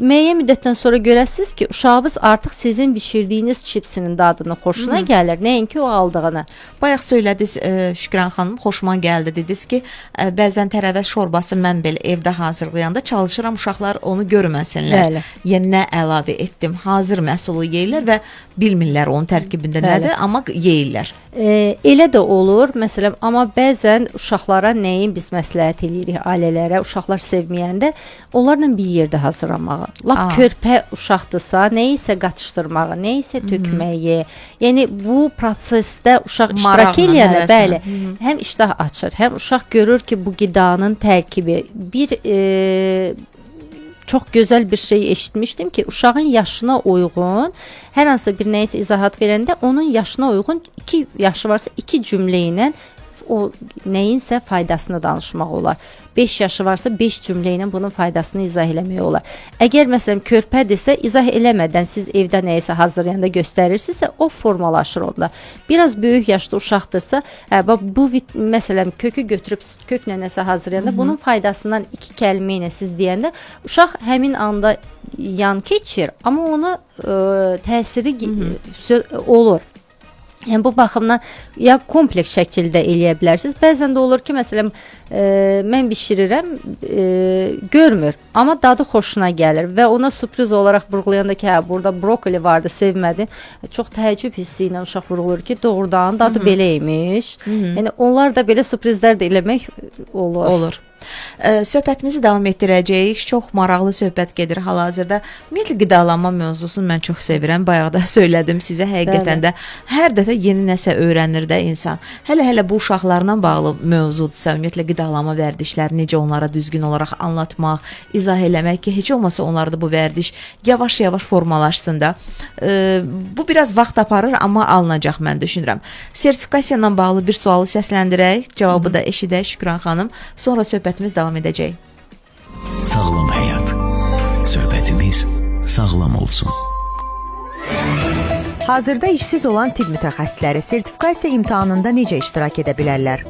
müəyyən müddətdən sonra görəsiniz ki, uşağınız artıq sizin bişirdiyiniz çipsinin dadını xoşuna gəlir, nəinki o aldığını. Bayaq söylədiniz Şükran xanım, xoşuma gəldi. Dediniz ki, bəzən tərəvəz şorbası mən belə evdə hazırlayanda çalışıram uşaqlar onu görməsinlər. Bəli. Yəni nə əlavə etdim, hazır məhsulu yeyirlər və bilmirlər onun tərkibində nədir, amma yeyirlər. Elə də olur, məsələn, amma bəzən uşaqlara nəyin biz məsləhət eləyirik ailələrə, uşaqlar sevməyəndə onlarla bir yerdə hazırlamağı. Lap körpə uşaqdırsa, nəyisə qatışdırmağı, nəyisə tökməyi. Yəni bu prosesdə uşaq iştirak eləyəndə, bəli, həm iştah açır, həm uşaq görür ki, bu qidanın tərkibi bir çox gözəl bir şey eşitmişdim ki, uşağın yaşına uyğun, hər hansı bir nəyisə izahat verəndə onun yaşına uyğun 2 yaşı varsa 2 cümlə ilə o nəyinsə faydasını danışmaq olar. 5 yaşı varsa 5 cümlə ilə bunun faydasını izah eləmək olar. Əgər məsələn körpədirsə, izah eləmədən siz evdə nəyisə hazırlayanda göstərirsinizsə, o formalaşır onda. Biraz böyük yaşlı uşaqdırsa, bu məsələn kökü götürüb köklə nəsə hazırlayanda bunun faydasından 2 kəlmə ilə siz deyəndə uşaq həmin anda yan keçir, amma ona təsiri olur. Yəni bu baxımdan ya kompleks şəkildə eləyə bilərsiniz. Bəzən də olur ki, məsələn, mən bişirirəm, görmür, amma dadı xoşuna gəlir və ona sürpriz olaraq vurğulayanda ki, hə, burada brokoli vardı, sevmədin. Çox təəccüb hissi ilə uşaq vurğulayır ki, doğrudan dadı belə imiş. Yəni onlar da belə sürprizlər də eləmək olur. Söhbətimizi davam etdirəcəyik. Çox maraqlı söhbət gedir hal-hazırda. Ümumiyyətlə qidalanma mövzusunu mən çox sevirəm. Bayaq da söylədim sizə, həqiqətən də hər dəfə yeni nəsə öyrənir də insan. Hələ bu uşaqlarla bağlı mövzudursa, ümumiyyətlə qidalanma vərdişləri necə onlara düzgün olaraq anlatmaq, izah eləmək ki, heç olmasa onlarda bu vərdiş yavaş-yavaş formalaşsın da. Bu biraz vaxt aparır, amma alınacaq mən düşünürəm. Sertifikasiya ilə bağlı bir sualı səsləndirək, cavabı da eşidək Şükran xanım. Sonra söhbətimiz davam edəcək. Sağlam həyat. Söhbətimiz sağlam olsun. Hazırda işsiz olan tibb mütəxəssisləri sertifikasiya imtahanında necə iştirak edə bilərlər?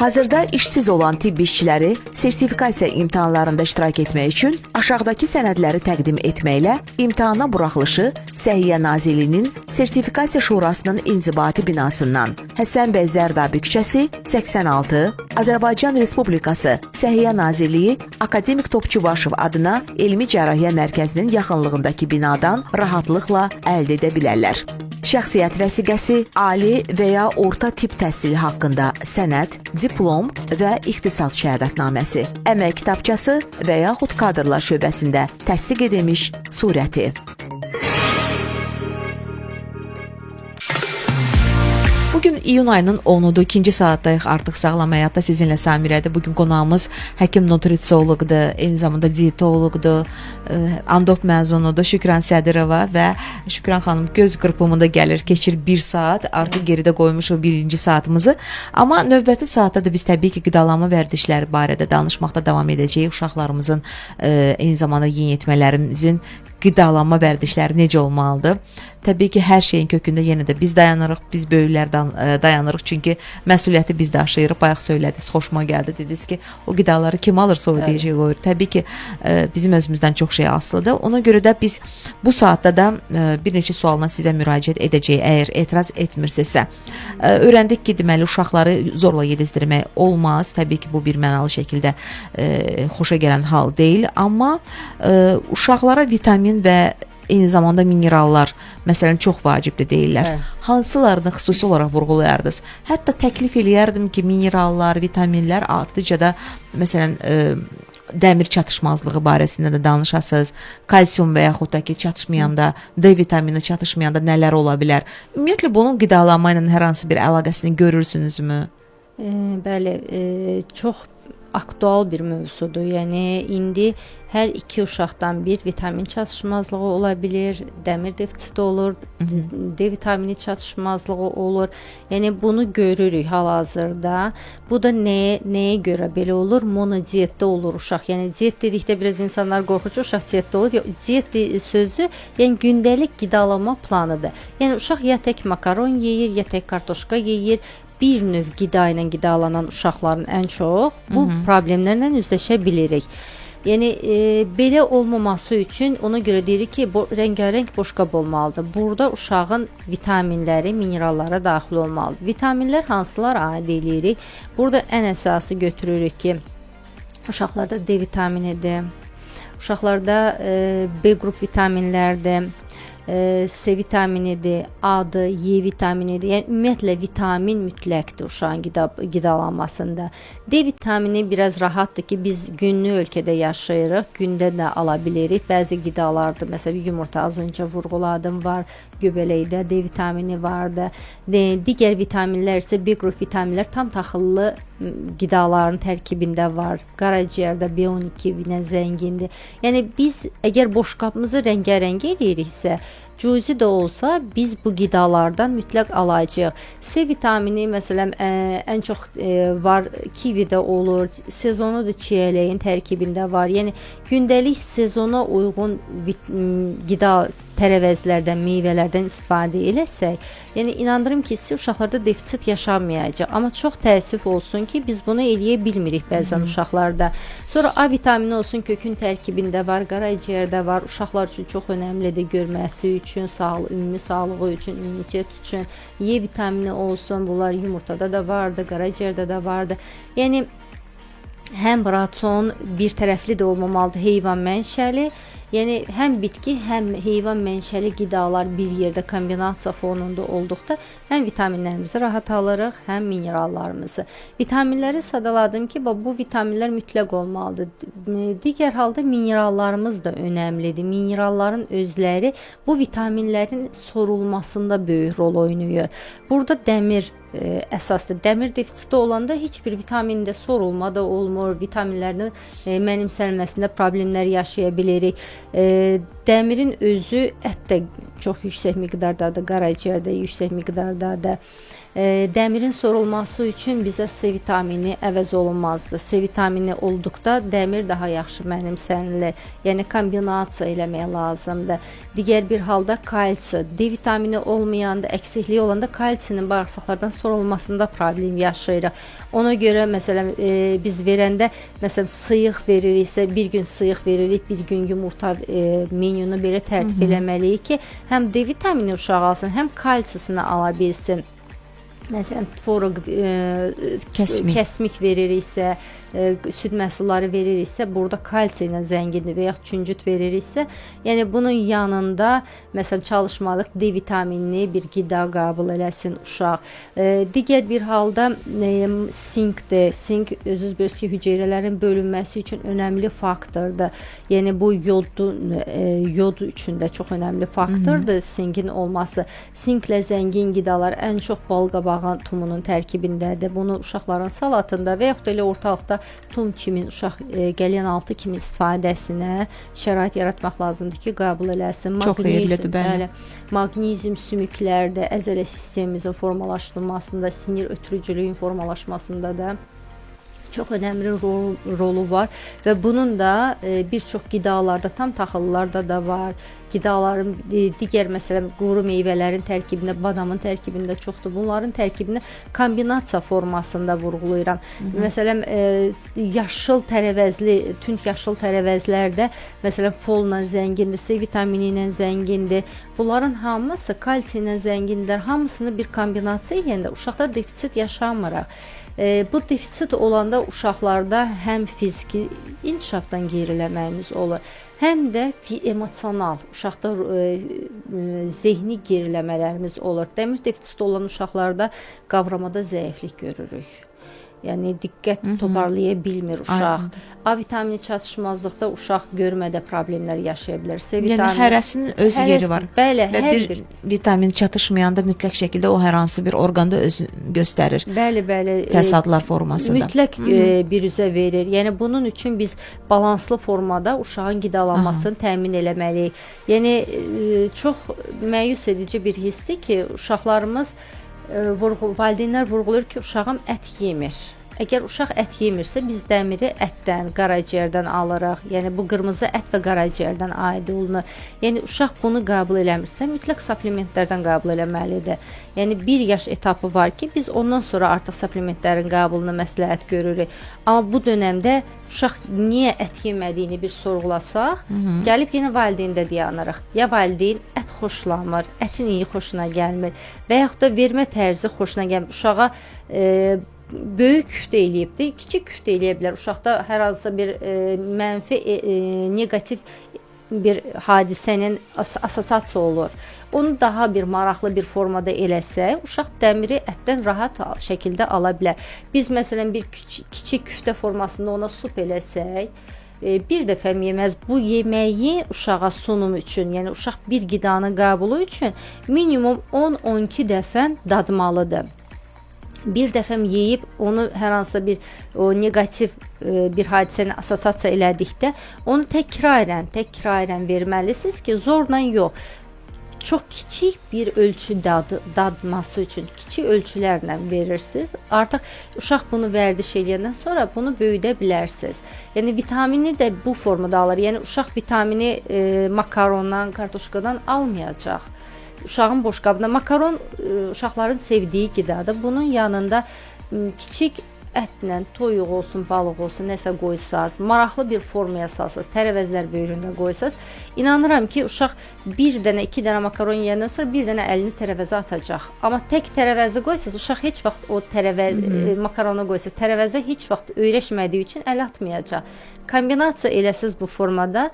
Hazırda işsiz olan tibb işçiləri sertifikasiya imtahanlarında iştirak etmək üçün aşağıdakı sənədləri təqdim etməklə imtahana buraxılışı Səhiyyə Nazirliyinin Sertifikasiya Şurasının inzibati binasından Həsən bəy Zərdabi küçəsi 86, Azərbaycan Respublikası Səhiyyə Nazirliyi Akademik Topçubaşov adına Elmi Cərrahiyyə Mərkəzinin yaxınlığındakı binadan rahatlıqla əldə edə bilərlər. Şəxsiyyət vəsiqəsi, ali və ya orta tibb təhsili haqqında sənəd, diplom və ixtisas şəhadətnaməsi, əmək kitabçası və yaxud kadrlar şöbəsində təsdiq edilmiş surəti. Bugün iyun ayının 10-udur, 2-ci saatdayıq artıq Sağlam Həyatda sizinlə Samirədir. Bugün qonağımız həkim nutrisioloqdur, eyni zamanda dietoloqdur, Andop məzunudur Şükran Sədirova və Şükran xanım göz qırpımında gəlir, keçir 1 saat, artıq geridə qoymuşuq 1-ci saatımızı. Amma növbəti saatda da biz təbii ki, qidalanma vərdişləri barədə danışmaqda davam edəcəyik. Uşaqlarımızın, eyni zamanda yeniyetmələrimizin qidalanma vərdişləri necə olmalıdır? Təbii ki, hər şeyin kökündə yenə də biz dayanırıq, biz böyüklərdən dayanırıq, çünki məsuliyyəti biz daşıyırıq. Bayaq söylədiniz, xoşuma gəldi, dediniz ki, o qidaları kim alırsa o deyəcək qoyur. Təbii ki, bizim özümüzdən çox şey asılıdır. Ona görə də biz bu saatda da bir neçə sualına sizə müraciət edəcəyik, əgər etiraz etmirsinizsə. Öyrəndik ki, deməli, uşaqları zorla yedizdirmək olmaz. Təbii ki, bu bir mənalı şəkildə xoşa gələn hal deyil, amma uşaqlara vitamin və eyni zamanda minerallar, məsələn, çox vacibdir deyirlər. Hansılarını xüsusi olaraq vurğulayardınız? Hətta təklif eləyərdim ki, minerallar, vitaminlər artdıqca da, məsələn, dəmir çatışmazlığı barəsində də danışasınız. Kalsium və yaxud da ki, çatışmayanda, D vitamini çatışmayanda nələr ola bilər? Ümumiyyətlə, bunun qidalanma ilə hər hansı bir əlaqəsini görürsünüzmü? Bəli, çox aktual bir mövzudur. Yəni indi hər 2 uşaqdan bir vitamin çatışmazlığı ola bilər, dəmir defisiti olur, D vitamini çatışmazlığı olur. Yəni bunu görürük hal-hazırda. Bu da nəyə görə belə olur? Monodietdə olur uşaq. Yəni diet dedikdə biraz insanlar qorxur ki, uşaq dietdə olur. Diet sözü yəni gündəlik qidalanma planıdır. Yəni uşaq ya tək makaron yeyir, ya tək kartoşka yeyir. Bir növ qida ilə qidalanan uşaqların ən çox bu problemlərlə üzləşə bilirik. Yəni belə olmaması üçün ona görə deyirik ki, rəngarəng boşqab olmalıdır. Burada uşağın vitaminləri, minerallara daxil olmalıdır. Vitaminlər hansılar aid edirik? Burada ən əsası götürürük ki, uşaqlarda D vitaminidir, uşaqlarda B qrup vitaminlərdir, C vitaminidir, A-dır, Y vitaminidir. Yəni ümumiyyətlə vitamin mütləqdir uşağın qidalanmasında. D vitamini biraz rahatdır ki, biz günlük ölkədə yaşayırıq, gündə də ala bilirik. Bəzi qidalardır, məsələn yumurta az öncə vurğuladım var, göbələkdə D vitamini vardı. Digər vitaminlər isə B qrup vitaminlər tam taxıllı qidaların tərkibində var. Qaraciyərdə B12 ilə zəngindir. Yəni biz əgər boşqabımızı rəngarəng eləyiriksə, cüzi də olsa biz bu qidalardan mütləq alacağıq. C vitamini məsələn ən çox var kividə olur, sezonudur çiyələyin tərkibində var. Yəni gündəlik sezona uyğun qida tərəvəzlərdən, meyvələrdən istifadə eləsək, yəni inandırım ki, siz uşaqlarda defisit yaşanmayacaq. Amma çox təəssüf olsun ki, biz bunu eləyə bilmirik bəzən uşaqlarda. Sonra A vitamini olsun, kökün tərkibində var, qaraciyərdə var. Uşaqlar üçün çox önəmlidir görməsi üçün, ümumi sağlığı üçün, immunitet üçün. Y vitamini olsun, bunlar yumurtada da vardı, qaraciyərdə də vardı. Yəni həm rasion bir tərəfli də olmamalıdır, heyvan mənşəli. Yəni həm bitki, həm heyvan mənşəli qidalar bir yerdə kombinasiya fonunda olduqda həm vitaminlərimizi rahat alırıq, həm minerallarımızı. Vitaminləri sadaladım ki, bu vitaminlər mütləq olmalıdır. Digər halda minerallarımız da önəmlidir. Mineralların özləri bu vitaminlərin sorulmasında böyük rol oynayır. Burada dəmir əsasdır. Dəmir defisiti olanda heç bir vitamində sorulma da olmur. Vitaminlərin mənimsənməsində problemlər yaşaya bilirik. Dəmirin özü ətdə çox yüksək miqdardadır, qaraciyərdə yüksək miqdardadır. Dəmirin sorulması üçün bizə C vitamini əvəz olunmazdır. C vitamini olduqda dəmir daha yaxşı mənimsənilir. Yəni kombinasiya eləmək lazımdır. Digər bir halda kalsi, D vitamini olmayanda, əksikliyi olanda kalsinin bağırsaqlardan sorulmasında problem yaşayırıq. Ona görə məsələn biz verəndə məsələn sıyıq veririksə, bir gün sıyıq veririk, bir gün yumurta menyunu belə tərtib eləməliyik ki, həm D vitamini uşaq alsın, həm kalsisini ala bilsin. Məsələn, tvorog kəsmik veririksə, süd məhsulları veririksə, burada kalsi ilə zəngindir və yaxud küncüt veririksə, yəni bunun yanında məsələn çalışmalıyıq D vitaminini bir qida qəbul eləsin uşaq. Digər bir halda sinkdir. Sink özünüz bilirsiniz ki, hüceyrələrin bölünməsi üçün önəmli faktordur. Yəni bu yod üçün də çox önəmli faktordur sinkin olması. Sinklə zəngin qidalar ən çox bal qabağı tumunun tərkibindədir. Bunu uşaqların salatında və yaxud elə ortalıqda tum kimi, uşaq gələn altı kimi istifadəsinə şərait yaratmaq lazımdır ki, qəbul eləsin. Çox xeyirlidir, bəli. Maqnezium sümüklərdə əzələ sistemimizin formalaşdırılmasında, sinir ötürücülüyün formalaşmasında da çox önəmli rolu var və bunun da bir çox qidalarda, tam taxıllarda da var. Qidaların digər məsələn quru meyvələrin tərkibində, badamın tərkibində çoxdur. Bunların tərkibini kombinasiya formasında vurğulayıram. Məsələn yaşıl tərəvəzli, tünd yaşıl tərəvəzlərdə məsələn folla zəngindir, C vitamini ilə zəngindir. Bunların hamısı kalsi ilə zəngindir. Hamısını bir kombinasiya edəndə uşaqda defisit yaşanmır. Bu defisit olanda uşaqlarda həm fiziki inkişafdan geriləməyimiz olur, həm də emosional, uşaqda zehni geriləmələrimiz olur. Dəmir defisiti olan uşaqlarda qavramada zəiflik görürük. Yəni diqqət toparlaya bilmir uşaq. A vitamini çatışmazlıqda uşaq görmədə problemlər yaşaya bilər. C vitamini, yəni hərəsinin öz yeri var. Bəli, və hər bir vitamin çatışmayanda mütləq şəkildə o hər hansı bir orqanda özünü göstərir. Bəli. Fəsadlar formasında. Mütləq bir üzə verir. Yəni bunun üçün biz balanslı formada uşağın qidalanmasını təmin eləməliyik. Yəni çox məyus edici bir hissdir ki, uşaqlarımız valideynlər vurğulayır ki, uşağım ət yemir. Əgər uşaq ət yemirsə, biz dəmiri ətdən, qaraciyərdən alırıq. Yəni bu qırmızı ət və qaraciyərdən aid olunur. Yəni uşaq bunu qəbul eləmirsə, mütləq supplementlərdən qəbul eləməlidir. Yəni 1 yaş etapı var ki, biz ondan sonra artıq supplementlərin qəbulunu məsləhət görürük. Amma bu dönəmdə uşaq niyə ət yemədiyini bir sorğulasaq, gəlib yenə valideyndə dayanırıq. Ya valideyn ət xoşlamır, ətin iyi xoşuna gəlmir və yaxud da vermə tərzi xoşuna gəlmir. Uşağa böyük küftə eləyibdir, kiçik küftə eləyə bilər. Uşaqda hər hansısa bir mənfi, negativ bir hadisənin assosiasiya olur. Onu daha bir maraqlı bir formada eləsək, uşaq dəmiri ətdən rahat şəkildə ala bilər. Biz məsələn bir kiçik küftə formasında ona sup eləsək, bir dəfə yeməz. Bu yeməyi uşağa sunum üçün, yəni uşaq bir qidanın qəbulu üçün minimum 10-12 dəfə dadmalıdır. Bir dəfə yeyib onu hər hansısa bir o negativ bir hadisəni assosiasiya elədikdə onu təkrarən verməlisiniz ki, zorla yox. çox kiçik bir ölçü dadması üçün kiçik ölçülərlə verirsiniz. Artıq uşaq bunu vərdiş eləyəndən sonra bunu böyüdə bilərsiniz. Yəni vitamini də bu formada alır. Yəni uşaq vitamini makarondan, kartuşkadan almayacaq. Uşağın boşqabında makaron uşaqların sevdiyi qidadır. Bunun yanında kiçik ətlə, toyuq olsun, balıq olsun, nəsə qoysaz, maraqlı bir formaya salsaz, tərəvəzlər böyründə qoysaz, inanıram ki, uşaq bir dənə, 2 dənə makaron yeyəndən sonra bir dənə əlini tərəvəzə atacaq. Amma tək tərəvəzi qoysaz, uşaq heç vaxt o makaronu qoysaz, tərəvəzə heç vaxt öyrəşmədiyi üçün əl atmayacaq. Kombinasiya eləsiz bu formada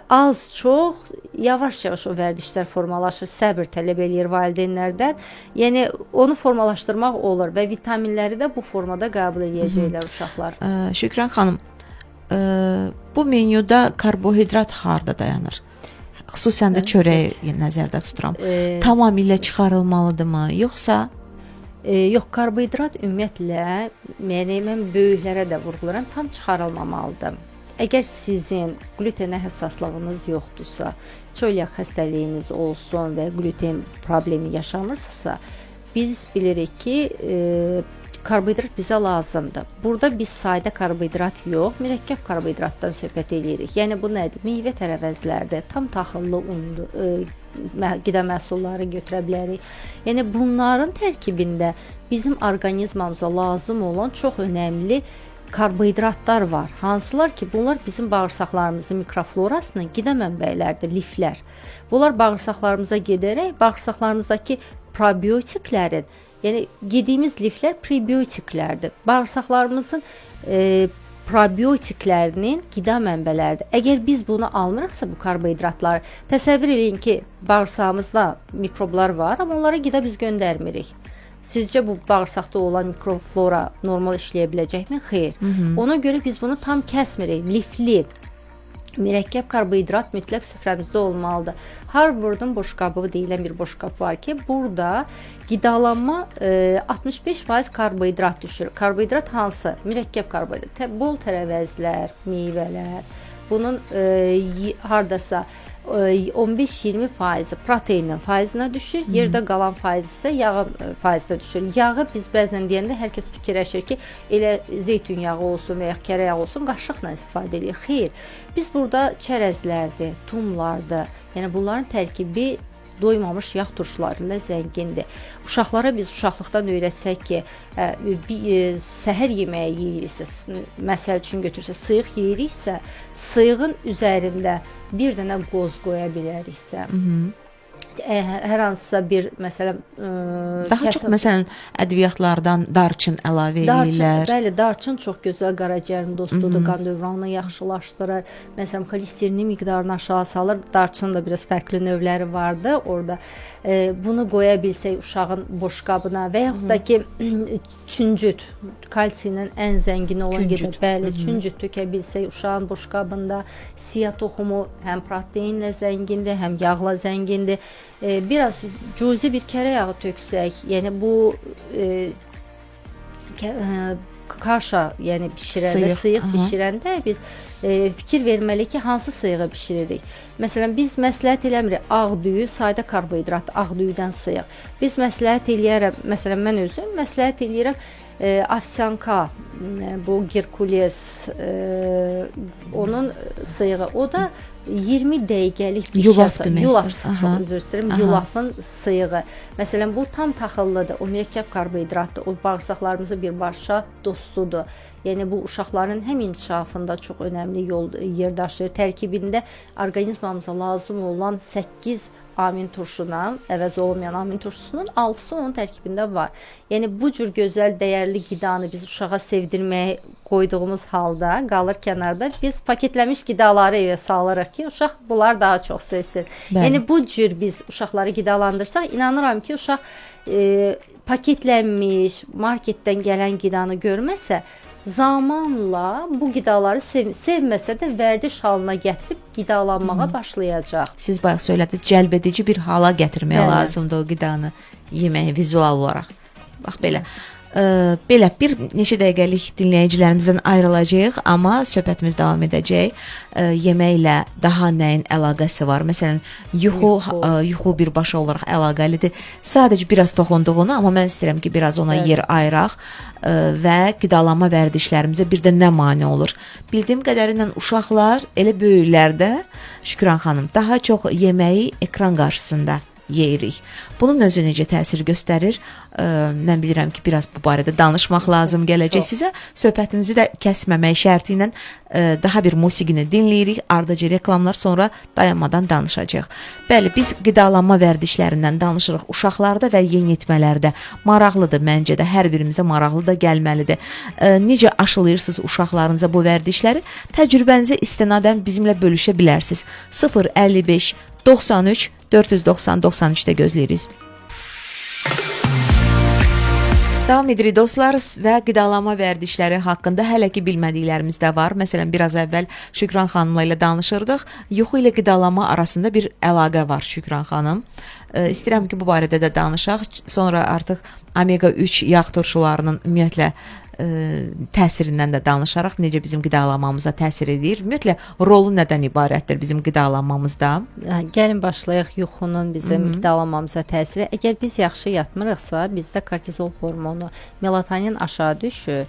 az, çox, yavaş-yavaş o vərdişlər formalaşır, səbir tələb eləyir valideynlərdən. Yəni onu formalaşdırmaq olur və vitaminləri də bu formada qəbul edəcəklər uşaqlar. Şükran xanım, bu menyuda karbohidrat harda dayanır? Xüsusən də çörəyi nəzərdə tuturam. Tamamilə çıxarılmalıdırmı, yoxsa? Yox, karbohidrat ümumiyyətlə, mən böyüklərə də vurğuluram, tam çıxarılmamalıdır. Əgər sizin glutenə həssaslığınız yoxdursa, çölyak xəstəliyiniz olsun və gluten problemi yaşamırsınızsa, biz bilirik ki, karbohidrat bizə lazımdır. Burada biz sadə karbohidrat yox, mürəkkəb karbohidratdan söhbət edirik. Yəni bu nədir? Meyvə tərəvəzlərdir, tam taxıllı undur, qida məhsulları götürə bilərik. Yəni bunların tərkibində bizim orqanizmamıza lazım olan çox önəmli karbohidratlar var. Hansılar ki, bunlar bizim bağırsaqlarımızın mikroflorasının qida mənbələridir, liflər. Bunlar bağırsaqlarımıza gedərək bağırsaqlarımızdakı probiotiklərin, yəni yediyimiz liflər prebiotiklərdir. Bağırsaqlarımızın probiotiklərinin qida mənbələridir. Əgər biz bunu almırıqsa, bu karbohidratları, təsəvvür edin ki, bağırsağımızda mikroblar var, amma onlara qida biz göndərmirik. Sizcə bu bağırsaqda olan mikroflora normal işləyə biləcəkmi? Xeyr. Ona görə biz bunu tam kəsmirik. Lifli, mürəkkəb karbohidrat mütləq süfrəmizdə olmalıdır. Harvardın boşqabı deyilən bir boşqab var ki, burada qidalanma 65% karbohidrat düşür. Karbohidrat hansı? Mürəkkəb karbohidrat. Bol tərəvəzlər, meyvələr. Bunun hardasa 15-20% proteinin faizinə düşür, yerdə qalan faiz isə yağın faizinə düşür. Yağı biz bəzən deyəndə hər kəs fikirləşir ki, elə zeytun yağı olsun və ya kərə yağı olsun, qaşıqla istifadə edirik. Xeyr, biz burada çərəzlərdir, tumlardır, yəni bunların tərkibi doymamış yağ turşularında zəngindir. Uşaqlara biz uşaqlıqdan öyrətsək ki, səhər yeməyi yeyiriksə, məsəl üçün götürsək, sıyıq yeyiriksə, sıyığın üzərində bir dənə qoz qoya biləriksə, hər hansısa bir, məsələn, daha çox, məsələn, ədviyyatlardan darçın əlavə edirlər. Bəli, darçın çox gözəl qaraciyərin dostudur, qan dövranını yaxşılaşdırır. Məsələn, xolesterini miqdarını aşağı salır. Darçının da biraz fərqli növləri vardı orada. Bunu qoya bilsək uşağın boşqabına və yaxud da ki, küncüt, kalsiyinin ən zəngin olan qidadır. Bəli, küncüt tökə bilsək uşağın boşqabında, siya toxumu həm proteinlə zəngindir, həm yağla zəngindir. Biraz cüzi bir kərə yağı töksək, yəni bu kaşa, yəni bişirəndə, sıyıq bişirəndə biz fikir verməliyik ki, hansı sıyığı bişiririk. Məsələn, biz məsləhət eləmirik ağ düyü, sadə karbohidrat, ağ düyüdən sıyıq. Biz məsləhət eləyərəm, məsələn, mən özüm məsləhət eləyirəm afsiyanka, bu Herkules, onun sıyığı, o da 20 dəqiqəlik bir yulaf deməkdir. Çox üzr istəyirəm, yulafın sıyığı. Məsələn, bu tam taxıllıdır, o mürəkkəb karbohidratdır, o bağırsaqlarımızın birbaşa dostudur. Yəni bu uşaqların həm inkişafında çox önəmli yer daşıyır. Tərkibində orqanizmamıza lazım olan 8 amin turşundan, əvəz olmayan amin turşusunun 6-sı onun tərkibində var. Yəni bu cür gözəl, dəyərli qidanı biz uşağa sevdirməyə qoyduğumuz halda qalır kənarda. Biz paketləmiş qidaları evə salırıq ki, uşaq bunlar daha çox sevsin. Yəni bu cür biz uşaqları qidalandırsaq, inanıram ki, uşaq paketlənmiş, marketdən gələn qidanı görməsə, zamanla bu qidaları sevməsə də vərdiş halına gətirib qidalanmağa başlayacaq. Siz bayaq söylədiniz, cəlbedici bir hala gətirmək lazımdır o qidanı, yeməyi vizual olaraq. Bax belə. Belə bir neçə dəqiqəlik dinləyicilərimizdən ayrılacağıq, amma söhbətimiz davam edəcək. Yeməklə daha nəyin əlaqəsi var? Məsələn, yuxu birbaşa olaraq əlaqəlidir. Sadəcə biraz toxunduğunu, amma mən istəyirəm ki, biraz ona yer ayıraq və qidalanma vərdişlərimizə bir də nə mane olur? Bildiyim qədərilə uşaqlar, elə böyüklər də, Şükran xanım, daha çox yeməyi ekran qarşısında yeyirik. Bunun özü necə təsir göstərir? Mən bilirəm ki, biraz bu barədə danışmaq lazım gələcək sizə. Söhbətimizi də kəsməmək şərti ilə daha bir musiqini dinləyirik. Ardıcı reklamlar sonra dayanmadan danışacağıq. Bəli, biz qidalanma vərdişlərindən danışırıq. Uşaqlarda və yeniyetmələrdə maraqlıdır məncə də, hər birimizə maraqlı da gəlməlidir. Necə aşılayırsınız uşaqlarınıza bu vərdişləri? Təcrübənizə istinadən bizimlə bölüşə bilərsiniz. 055 93 490 93-də gözləyirik. Davam edirik dostlar və qidalanma vərdişləri haqqında hələ ki bilmədiklərimiz də var. Məsələn, biraz əvvəl Şükran xanımla ilə danışırdıq. Yuxu ilə qidalanma arasında bir əlaqə var Şükran xanım. İstəyirəm ki, bu barədə də danışaq. Sonra artıq omega 3 yağ turşularının ümumiyyətlə təsirindən də danışaraq necə bizim qidalanmamıza təsir edir. Ümumiyyətlə rolu nədən ibarətdir bizim qidalanmamızda? Gəlin başlayaq yuxunun bizim qidalanmamıza təsiri. Əgər biz yaxşı yatmırıqsa, bizdə kortizol hormonu, melatonin aşağı düşür.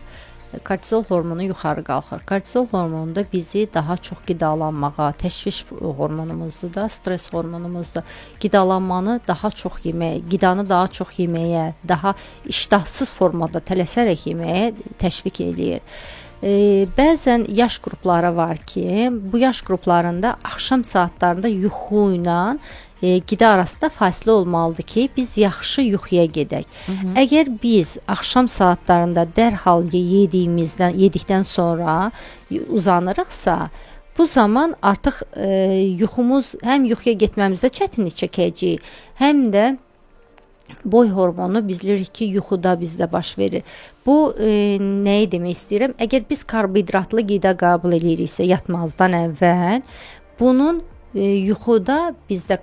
Kortizol hormonu yuxarı qalxır. Kortizol hormonu da bizi daha çox qidalanmağa, təşviş hormonumuzdur da, stres hormonumuzdur. Qidalanmanı daha çox yeməyə, qidanı daha çox yeməyə, daha iştahsız formada tələsərək yeməyə təşviq eləyir. Bəzən yaş qrupları var ki, bu yaş qruplarında axşam saatlarında yuxu ilə qida arasında fasilə olmalıdır ki, biz yaxşı yuxuya gedək. Əgər biz axşam saatlarında dərhal yedikdən sonra uzanırıqsa, bu zaman artıq yuxumuz, həm yuxuya getməmizdə çətinlik çəkəcəyik, həm də boy hormonu biz bilirik ki, yuxuda bizdə baş verir. Bu nəyi demək istəyirəm? Əgər biz karbohidratlı qida qəbul ediriksə yatmazdan əvvəl, bunun yuxuda bizdə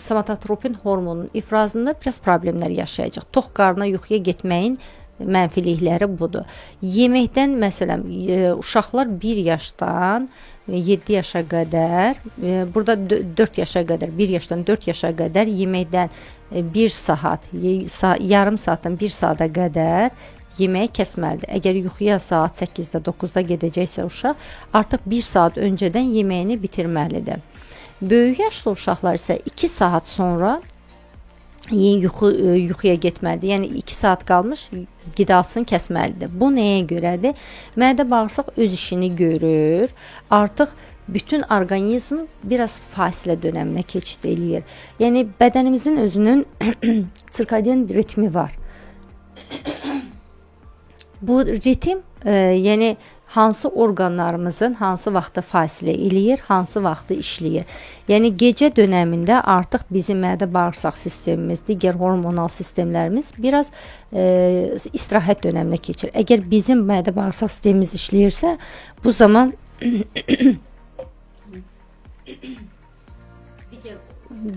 somatotropin hormonunun ifrazında biraz problemlər yaşayacaq. Tox qarnına yuxuya getməyin mənfilikləri budur. Yeməkdən, məsələn, uşaqlar 1 yaşdan 7 yaşa qədər, burada 4 yaşa qədər, 1 yaşdan 4 yaşa qədər yeməkdən 1 saat, yarım saatdan 1 saata qədər yeməyi kəsməlidir. Əgər yuxuya saat 8-də, 9-da gedəcəksə uşaq, artıq 1 saat öncədən yeməyini bitirməlidir. Böyük yaşlı uşaqlar isə 2 saat sonra yuxuya getməlidir. Yəni 2 saat qalmış qidasını kəsməlidir. Bu nəyə görədir? Mədə bağırsaq öz işini görür. Artıq bütün orqanizm biraz fasilə dönəminə keçid eləyir. Yəni bədənimizin özünün sirkadian ritmi var. Bu ritim, yəni hansı orqanlarımızın hansı vaxtda fasilə eləyir, hansı vaxtda işləyir. Yəni gecə dönəmində artıq bizim mədə bağırsaq sistemimiz, digər hormonal sistemlərimiz biraz istirahət dönəminə keçir. Əgər bizim mədə bağırsaq sistemimiz işləyirsə, bu zaman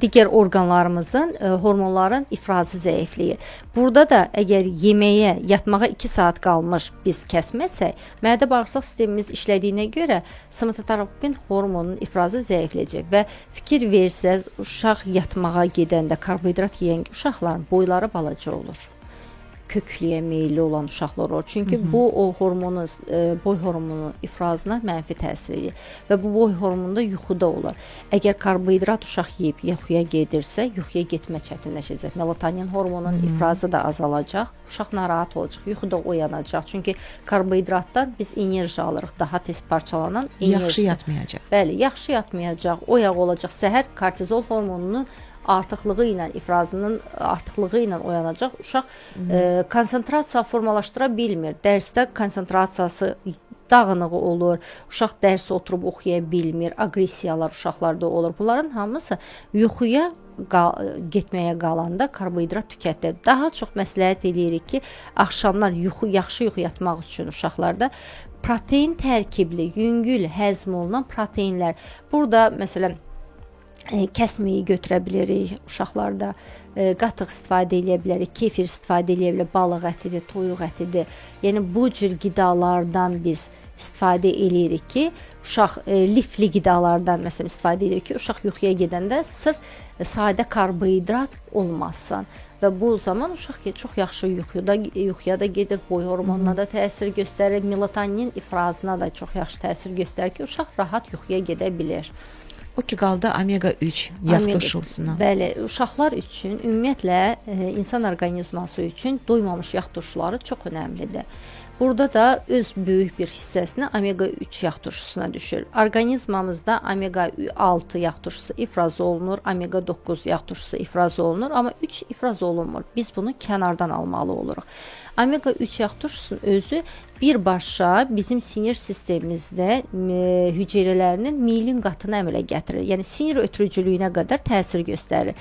digər orqanlarımızın, hormonların ifrazı zəifləyir. Burada da əgər yeməyə, yatmağa 2 saat qalmış biz kəsməsək, mədə bağırsaq sistemimiz işlədiyinə görə somatotropin hormonunun ifrazı zəifləyəcək və fikir versəz, uşaq yatmağa gedəndə karbohidrat yeyən uşaqların boyları balaca olur. Köklüyə meyilli olan uşaqlar olur. Çünki bu o hormonun, boy hormonunun ifrazına mənfi təsir edir və bu boy hormonu da yuxuda olur. Əgər karbohidrat uşaq yeyib yuxuya gedirsə, yuxuya getmə çətinləşəcək. Melatonin hormonunun ifrazı da azalacaq. Uşaq narahat olacaq, yuxuda oyanacaq. Çünki karbohidratdan biz enerji alırıq, daha tez parçalanan enerji. Yaxşı yatmayacaq. Bəli, yaxşı yatmayacaq, oyaq olacaq. Səhər kortizol hormonunu artıqlığı ilə, ifrazının artıqlığı ilə oyanacaq. Uşaq konsentrasiya formalaşdıra bilmir. Dərsdə konsentrasiyası dağınığı olur. Uşaq dərsə oturub oxuya bilmir. Aqressiyalar uşaqlarda olur. Bunların hamısı yuxuya getməyə qalanda karbohidrat tükətdir. Daha çox məsləhət edirik ki, axşamlar yaxşı yuxu yatmaq üçün uşaqlarda protein tərkibli, yüngül həzm olunan proteinlər. Burada məsələn kəsməyi götürə bilərik. Uşaqlarda qatıq istifadə edə bilərik, kefir istifadə edə bilərik, balıq ətidir, toyuq ətidir. Yəni bu cür qidalardan biz istifadə eləyirik ki, uşaq lifli qidalardan məsələn istifadə edirik ki, uşaq yuxuya gedəndə sırf sadə karbohidrat olmasın. Və bu zaman uşaq çox yaxşı yuxuya da gedir, boy hormonuna da təsir göstərir, melatonin ifrazına da çox yaxşı təsir göstərir ki, uşaq rahat yuxuya gedə bilir. O ki qaldı omega 3 yağ turşusuna. Bəli, uşaqlar üçün ümumiyyətlə insan orqanizması üçün doymamış yağ turşuları çox önəmlidir. Burada da öz böyük bir hissəsini omega 3 yağ turşusuna düşür. Orqanizmamızda omega 6 yağ turşusu ifraz olunur, omega 9 yağ turşusu ifraz olunur, amma 3 ifraz olunmur. Biz bunu kənardan almalı oluruq. Omega 3 yağ turşusunun özü birbaşa bizim sinir sistemimizdə hüceyrələrinin miyelin qatını əmələ gətirir. Yəni sinir ötürücülüyünə qədər təsir göstərir.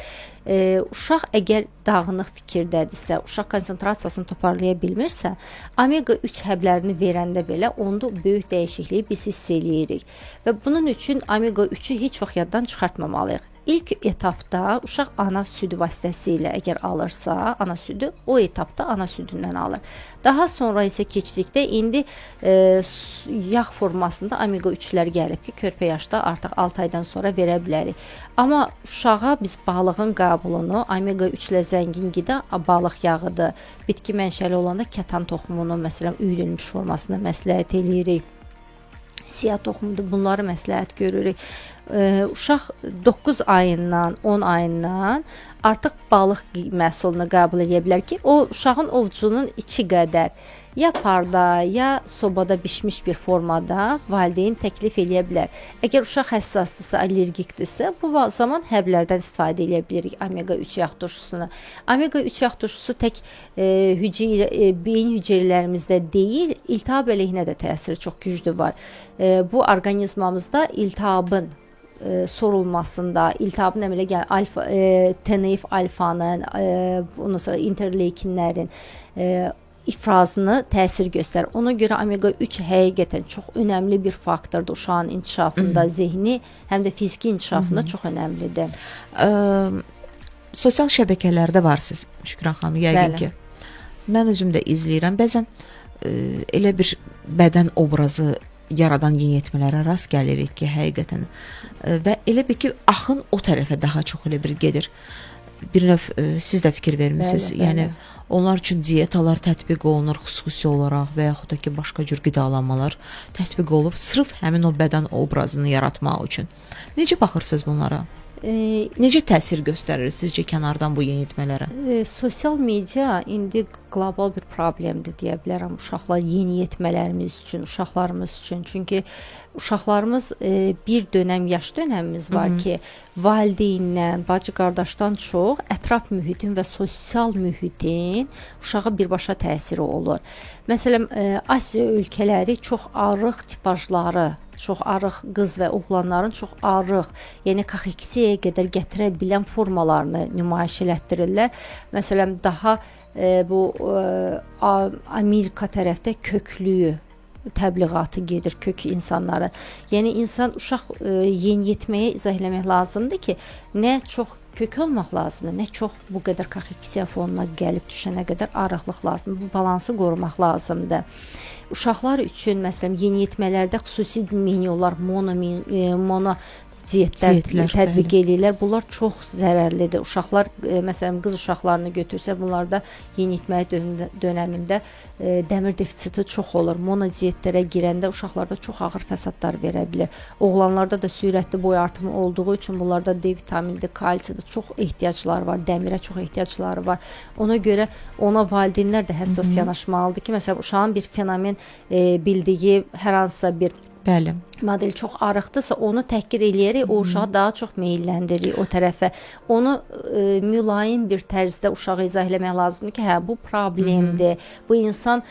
Uşaq əgər dağınıq fikirdədirsə, uşaq konsentrasiyasını toparlaya bilmirsə, omega 3 həblərini verəndə belə onda böyük dəyişikliyi biz hiss eləyirik. Və bunun üçün omega 3-ü heç vaxt yaddan çıxartmamalıyıq. İlk etapda uşaq ana südü vasitəsilə əgər alırsa, ana südü o etapda ana südündən alır. Daha sonra isə keçdikdə indi yağ formasında omega 3-lər gəlib ki, körpə yaşda artıq 6 aydan sonra verə bilərik. Amma uşağa biz balığın qəbulunu omega 3-lə zəngin qida balıq yağıdır. Bitki mənşəli olanda kətan toxumunu məsələn üyüdülmüş formasında məsləhət eləyirik. Siyah toxumudur, bunları məsləhət görürük. Uşaq 9 ayından, 10 ayından artıq balıq məhsulunu qəbul edə bilər ki, o uşağın ovcunun içi qədər ya parda, ya sobada bişmiş bir formada valideyn təklif edə bilər. Əgər uşaq həssasdırsa, allergikdirsə, bu zaman həblərdən istifadə edə bilirik omega 3 yağ turşusunu. Omega 3 yağ turşusu tək beyin hüceyrələrimizdə deyil, iltihab əleyhinə də təsiri çox güclü var. Bu orqanizmamızda iltihabın sorulmasında, iltihabın əmələ gələn TNF alfanın, ondan sonra interleykinlərin ifrazını təsir göstərir. Ona görə omega 3 həqiqətən çox önəmli bir faktordur uşağın inkişafında, zehni, həm də fiziki inkişafında çox önəmlidir. Sosial şəbəkələrdə varsınız, Şükran xanım, yəqin ki. Mən özüm də izləyirəm. Bəzən elə bir bədən obrazı yaradan yeniyetmələrə rast gəlirik ki, həqiqətən və elə bir ki, axın o tərəfə daha çox elə bir gedir. Bir növ siz də fikir vermisiniz. Yəni onlar üçün diyetalar tətbiq olunur xüsusi olaraq və yaxud da ki, başqa cür qidalanmalar tətbiq olub sırf həmin o bədən obrazını yaratmaq üçün. Necə baxırsınız bunlara? Necə təsir göstərir sizcə kənardan bu yeniyetmələrə? Sosial media indi qlobal bir problemdir deyə bilərəm uşaqlar, yeniyetmələrimiz üçün, uşaqlarımız üçün. Çünki uşaqlarımız bir dönəm, yaş dönəmimiz var ki, valideyndən, bacı-qardaşdan çox ətraf mühitin və sosial mühitin uşağa birbaşa təsiri olur. Məsələn, Asiya ölkələri çox arıq tipajları, çox arıq qız və oğlanların çox arıq, yəni kaxeksiyaya qədər gətirə bilən formalarını nümayiş elətdirirlər. Məsələn, daha bu Amerika tərəfdə köklüyü təbliğatı gedir kök insanların. Yəni insan uşaq yeniyetməyə izah eləmək lazımdır ki, nə çox kök olmaq lazımdır, nə çox bu qədər kaxeksiya fonuna gəlib düşənə qədər arıqlıq lazımdır. Bu balansı qorumaq lazımdır. Uşaqlar üçün məsələn yeniyetmələrdə xüsusi menyular, mono diyetlər tətbiq edirlər. Bunlar çox zərərlidir. Uşaqlar, məsələn, qız uşaqlarını götürsə, bunlarda yeniyetmə dönəmində dəmir defisiti çox olur. Mono diyetlərə girəndə uşaqlarda çox ağır fəsadlar verə bilər. Oğlanlarda da sürətli boy artımı olduğu üçün bunlarda D vitaminidir, kalsiyadır, çox ehtiyacları var, dəmirə çox ehtiyacları var. Ona görə ona valideynlər də həssas yanaşmalıdır ki, məsələn, uşağın bir fenomen bildiyi hər hansısa bir model çox arıqdırsa, onu təhqir eləyərək o uşağı daha çox meyilləndirir o tərəfə. Onu mülayim bir tərzdə uşağı izah eləmək lazımdır ki, hə, bu problemdir. Bu insan,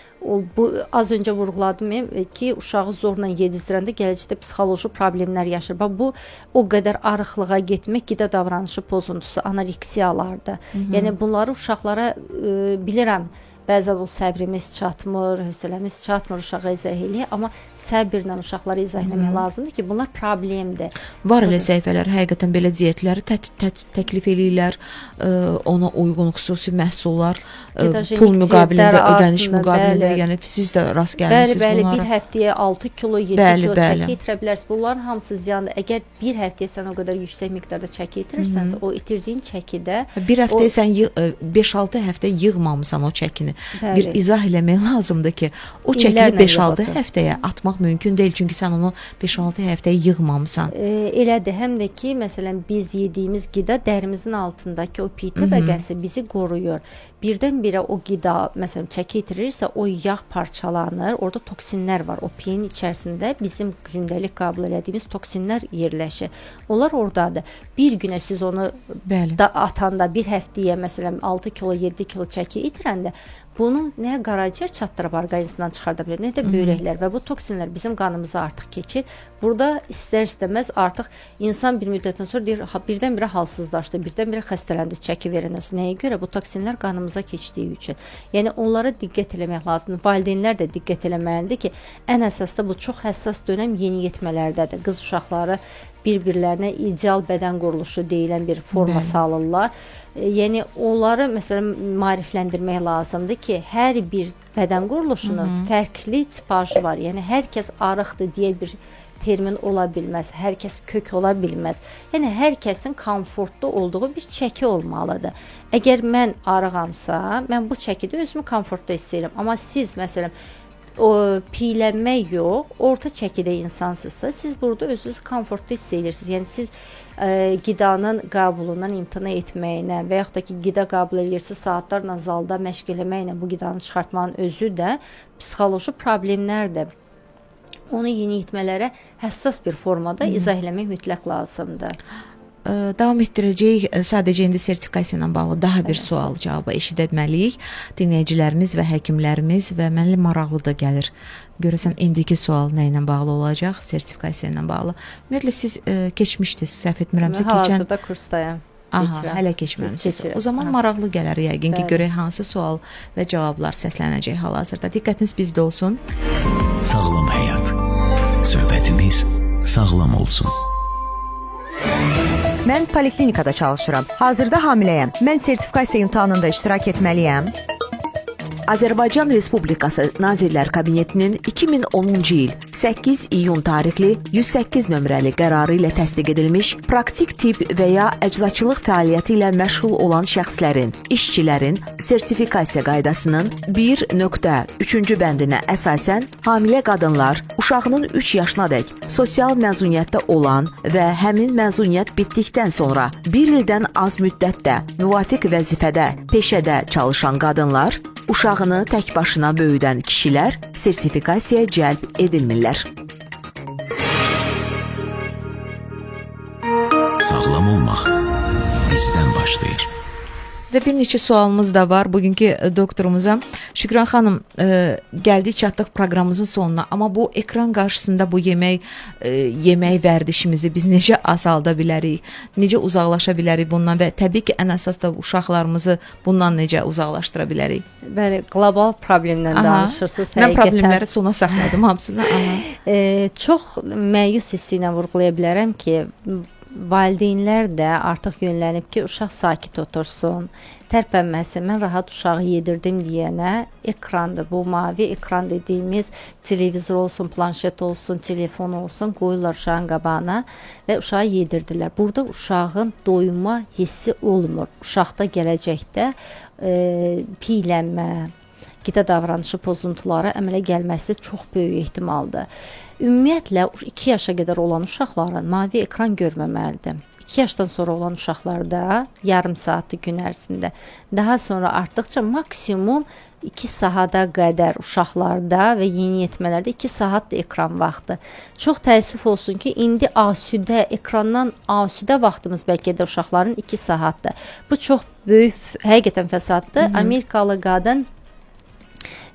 bu az öncə vurğuladım ki, uşağı zorla yedizdirəndə gələcəkdə psixoloji problemlər yaşır. Bu o qədər arıqlığa getmək, qida davranışı pozuntusu, anoreksiyalardır. Yəni bunları uşaqlara bilirəm, bəzən bu səbrimiz çatmır, hövsələmiz çatmır uşağa izah eləyə, amma səbirlə uşaqlara izah eləmək lazımdır ki, bunlar problemdir. Var elə səhifələr həqiqətən belə dietləri təklif eləyirlər, ona uyğun xüsusi məhsullar, pul müqabilində, ödəniş müqabilində, yəni siz də rast gəlmisiniz bunlara. Bəli, bir həftəyə 6 kilo, 7 kilo çəki itirə bilərsiniz. Bunların hamısı ziyandır. Əgər bir həftəyə sən o qədər yüksək miqdarda çəki itirirsənsə, o itirdiyin çəkidə bir həftəyə sən 5-6 həftə yığmamısan o çəkini. Bir izah eləmək lazımdır ki, o çəkini 5-6 həftəyə atmaq mümkün deyil, çünki sən onu 5-6 həftəyə yığmamısan. Elədir, həm də ki, məsələn, biz yediyimiz qida dərimizin altındakı o piytə bəqəsi bizi qoruyur. Birdən-birə o qida, məsələn, çəki itirirsə, o yağ parçalanır, orada toksinlər var. O piyin içərisində bizim gündəlik qəbul etdiyimiz toksinlər yerləşir. Onlar oradadır. Bir günə siz onu da atanda, bir həftəyə, məsələn, 6 kilo, 7 kilo çəki itirəndə, bunu nə qaraciyər çatdırıb orqanizmdən çıxarda bilər, nə də böyrəklər və bu toksinlər bizim qanımıza artıq keçir. Burada istər-istəməz artıq insan bir müddətdən sonra deyir, birdən-birə halsızlaşdı, birdən-birə xəstələndi, çəki verənəsi. Nəyə görə? Bu toksinlər qanımıza keçdiyi üçün. Yəni onlara diqqət eləmək lazımdır. Valideynlər də diqqət eləməlidir ki, ən əsas da bu çox həssas dönəm yeniyetmələrdədir. Qız uşaqları bir-birlərinə ideal bədən quruluşu deyilən bir forma salırlar. Yəni onları məsələn maarifləndirmək lazımdır ki, hər bir bədən quruluşunun fərqli tipajı var. Yəni hər kəs arıqdır deyə bir termin ola bilməz, hər kəs kök ola bilməz. Yəni hər kəsin komfortlu olduğu bir çəki olmalıdır. Əgər mən arığamsa, mən bu çəkidə özümü komfortlu hiss edirəm. Amma siz məsələn o piylənmək yox, orta çəkidə insansızsa, siz burada özünüzü komfortlu hiss edirsiniz. Yəni siz qidanın qəbulundan imtina etməyinə və yaxud da ki, qida qəbul edirsiniz, saatlarla zalda məşq eləməklə bu qidanı çıxartmanın özü də psixoloji problemlərdir. Onu yeniyetmələrə həssas bir formada izah eləmək mütləq lazımdır. Davam etdirəcəyik. Sadəcə indi sertifikasiya ilə bağlı daha bir sual cavabı eşidəlməliyik. Dinləyicilərimiz və həkimlərimiz və mənə maraqlı da gəlir. Görəsən indiki sual nə ilə bağlı olacaq? Sertifikasiya ilə bağlı. Ümumiyyətlə siz keçmişdiniz, səhv etmirəmsə keçən. Hal-hazırda kursdayam. Aha, hələ keçməmisiniz. O zaman maraqlı gələr yəqin ki, görək hansı sual və cavablar səslənəcək hal-hazırda. Diqqətiniz bizdə olsun. Sağlam həyat. Söhbətimiz sağlam olsun. Mən poliklinikada çalışıram. Hazırda hamiləyəm. Mən sertifikasiya imtahanında iştirak etməliyəm. Azərbaycan Respublikası Nazirlər Kabinetinin 2010-cu il 8 iyun tarixli 108 nömrəli qərarı ilə təsdiq edilmiş praktik tibb və ya əczaçılıq fəaliyyəti ilə məşğul olan şəxslərin, işçilərin sertifikasiya qaydasının 1.3-cü bəndinə əsasən hamilə qadınlar uşağının 3 yaşınadək sosial məzuniyyətdə olan və həmin məzuniyyət bitdikdən sonra 1 ildən az müddətdə müvafiq vəzifədə, peşədə çalışan qadınlar, uşağını tək başına böyüdən kişilər sertifikasiyaya cəlb edilmirlər. Sağlam olmaq bizdən başlayır. Və bir neçə sualımız da var bugünkü doktorumuza. Şükran xanım, gəldik çatdıq proqramımızın sonuna. Amma bu ekran qarşısında bu yemək vərdişimizi biz necə azalda bilərik? Necə uzaqlaşa bilərik bundan və təbii ki, ən əsas da uşaqlarımızı bundan necə uzaqlaşdıra bilərik? Bəli, qlobal problemdən danışırsınız. Mən problemləri sona saxladım hamısını. Çox məyus hissi ilə vurğulaya bilərəm ki, valideynlər də artıq yönlənib ki, uşaq sakit otursun, tərpənməsin. Mən rahat uşağı yedirdim deyənə ekrandır. Bu mavi ekran dediyimiz televizor olsun, planşet olsun, telefon olsun, qoyurlar uşağın qabağına və uşağı yedirdilər. Burada uşağın doyuma hissi olmur. Uşaqda gələcəkdə piylənmə, qida davranışı pozuntuları əmələ gəlməsi çox böyük ehtimaldır. Ümumiyyətlə 2 yaşa qədər olan uşaqların mavi ekran görməməlidir. 2 yaşdan sonra olan uşaqlarda yarım saatlı gün ərzində, daha sonra artdıqca maksimum 2 saata qədər uşaqlarda və yeniyetmələrdə 2 saatdır ekran vaxtı. Çox təəssüf olsun ki, indi asudə, ekrandan asudə vaxtımız bəlkə də uşaqların 2 saatdır. Bu çox böyük, həqiqətən fəsaddır. Amerikalı qadın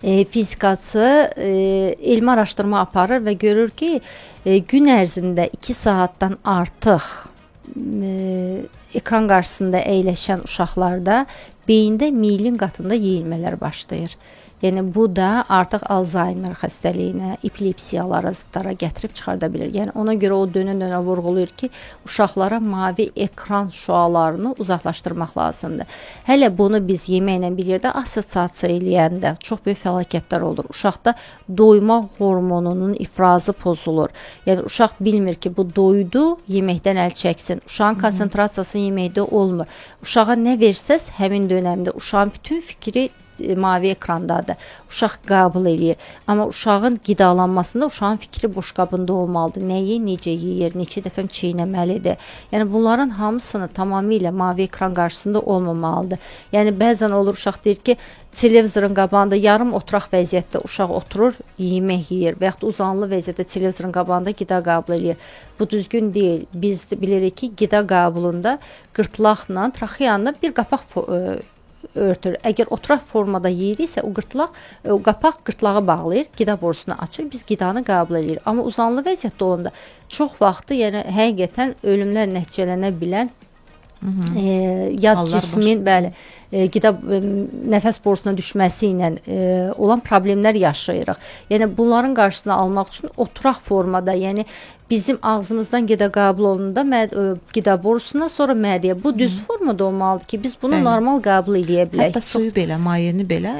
fizikaçı elmi araşdırma aparır və görür ki, gün ərzində 2 saatdan artıq ekran qarşısında əyləşən uşaqlarda beyində miyelin qatında yeyilmələr başlayır. Yəni bu da artıq Alzheimer xəstəliyinə, epilepsiyalara, zıddara gətirib çıxarda bilər. Yəni ona görə o dönə-dönə vurğulayır ki, uşaqlara mavi ekran şüalarını uzaqlaşdırmaq lazımdır. Hələ bunu biz yeməklə bir yerdə assosiasiya eləyəndə çox böyük fəlakətlər olur. Uşaqda doyma hormonunun ifrazı pozulur. Yəni uşaq bilmir ki, bu doydu, yeməkdən əl çəksin. Uşağın konsentrasiyası yeməkdə olmur. Uşağa nə versəz, həmin dönəmdə uşağın bütün fikri mavi ekrandadır. Uşaq qəbul eləyir. Amma uşağın qidalanmasında uşağın fikri boşqabında olmalıdır. Nəyi, necə yeyir, neçə dəfə çeynəməlidir. Yəni bunların hamısını tamamilə mavi ekran qarşısında olmamalıdır. Yəni bəzən olur uşaq deyir ki, televizorun qabağında yarım oturaq vəziyyətdə uşaq oturur, yemək yeyir və yaxud uzanlı vəziyyətdə televizorun qabağında qida qəbul eləyir. Bu düzgün deyil. Biz bilirik ki, qida qəbulunda qırtlaqla, traxeyanla bir qapaq örtür. Əgər oturaq formada yeyiriksə, o qapaq qırtlağı bağlayır, qida borusunu açır, biz qidanı qəbul edirik. Amma uzanlı vəziyyətdə olanda çox vaxtı, yəni həqiqətən ölümlə nəticələnə bilən yad cismin, bəli, qida nəfəs borusuna düşməsi ilə olan problemlər yaşayırıq. Yəni bunların qarşısını almaq üçün oturaq formada, yəni bizim ağzımızdan qida qəbul olunanda qida borusuna, sonra mədəyə. Bu düz formada olmalıdır ki, biz bunu normal qəbul edə bilək. Hətta suyu belə, mayeni belə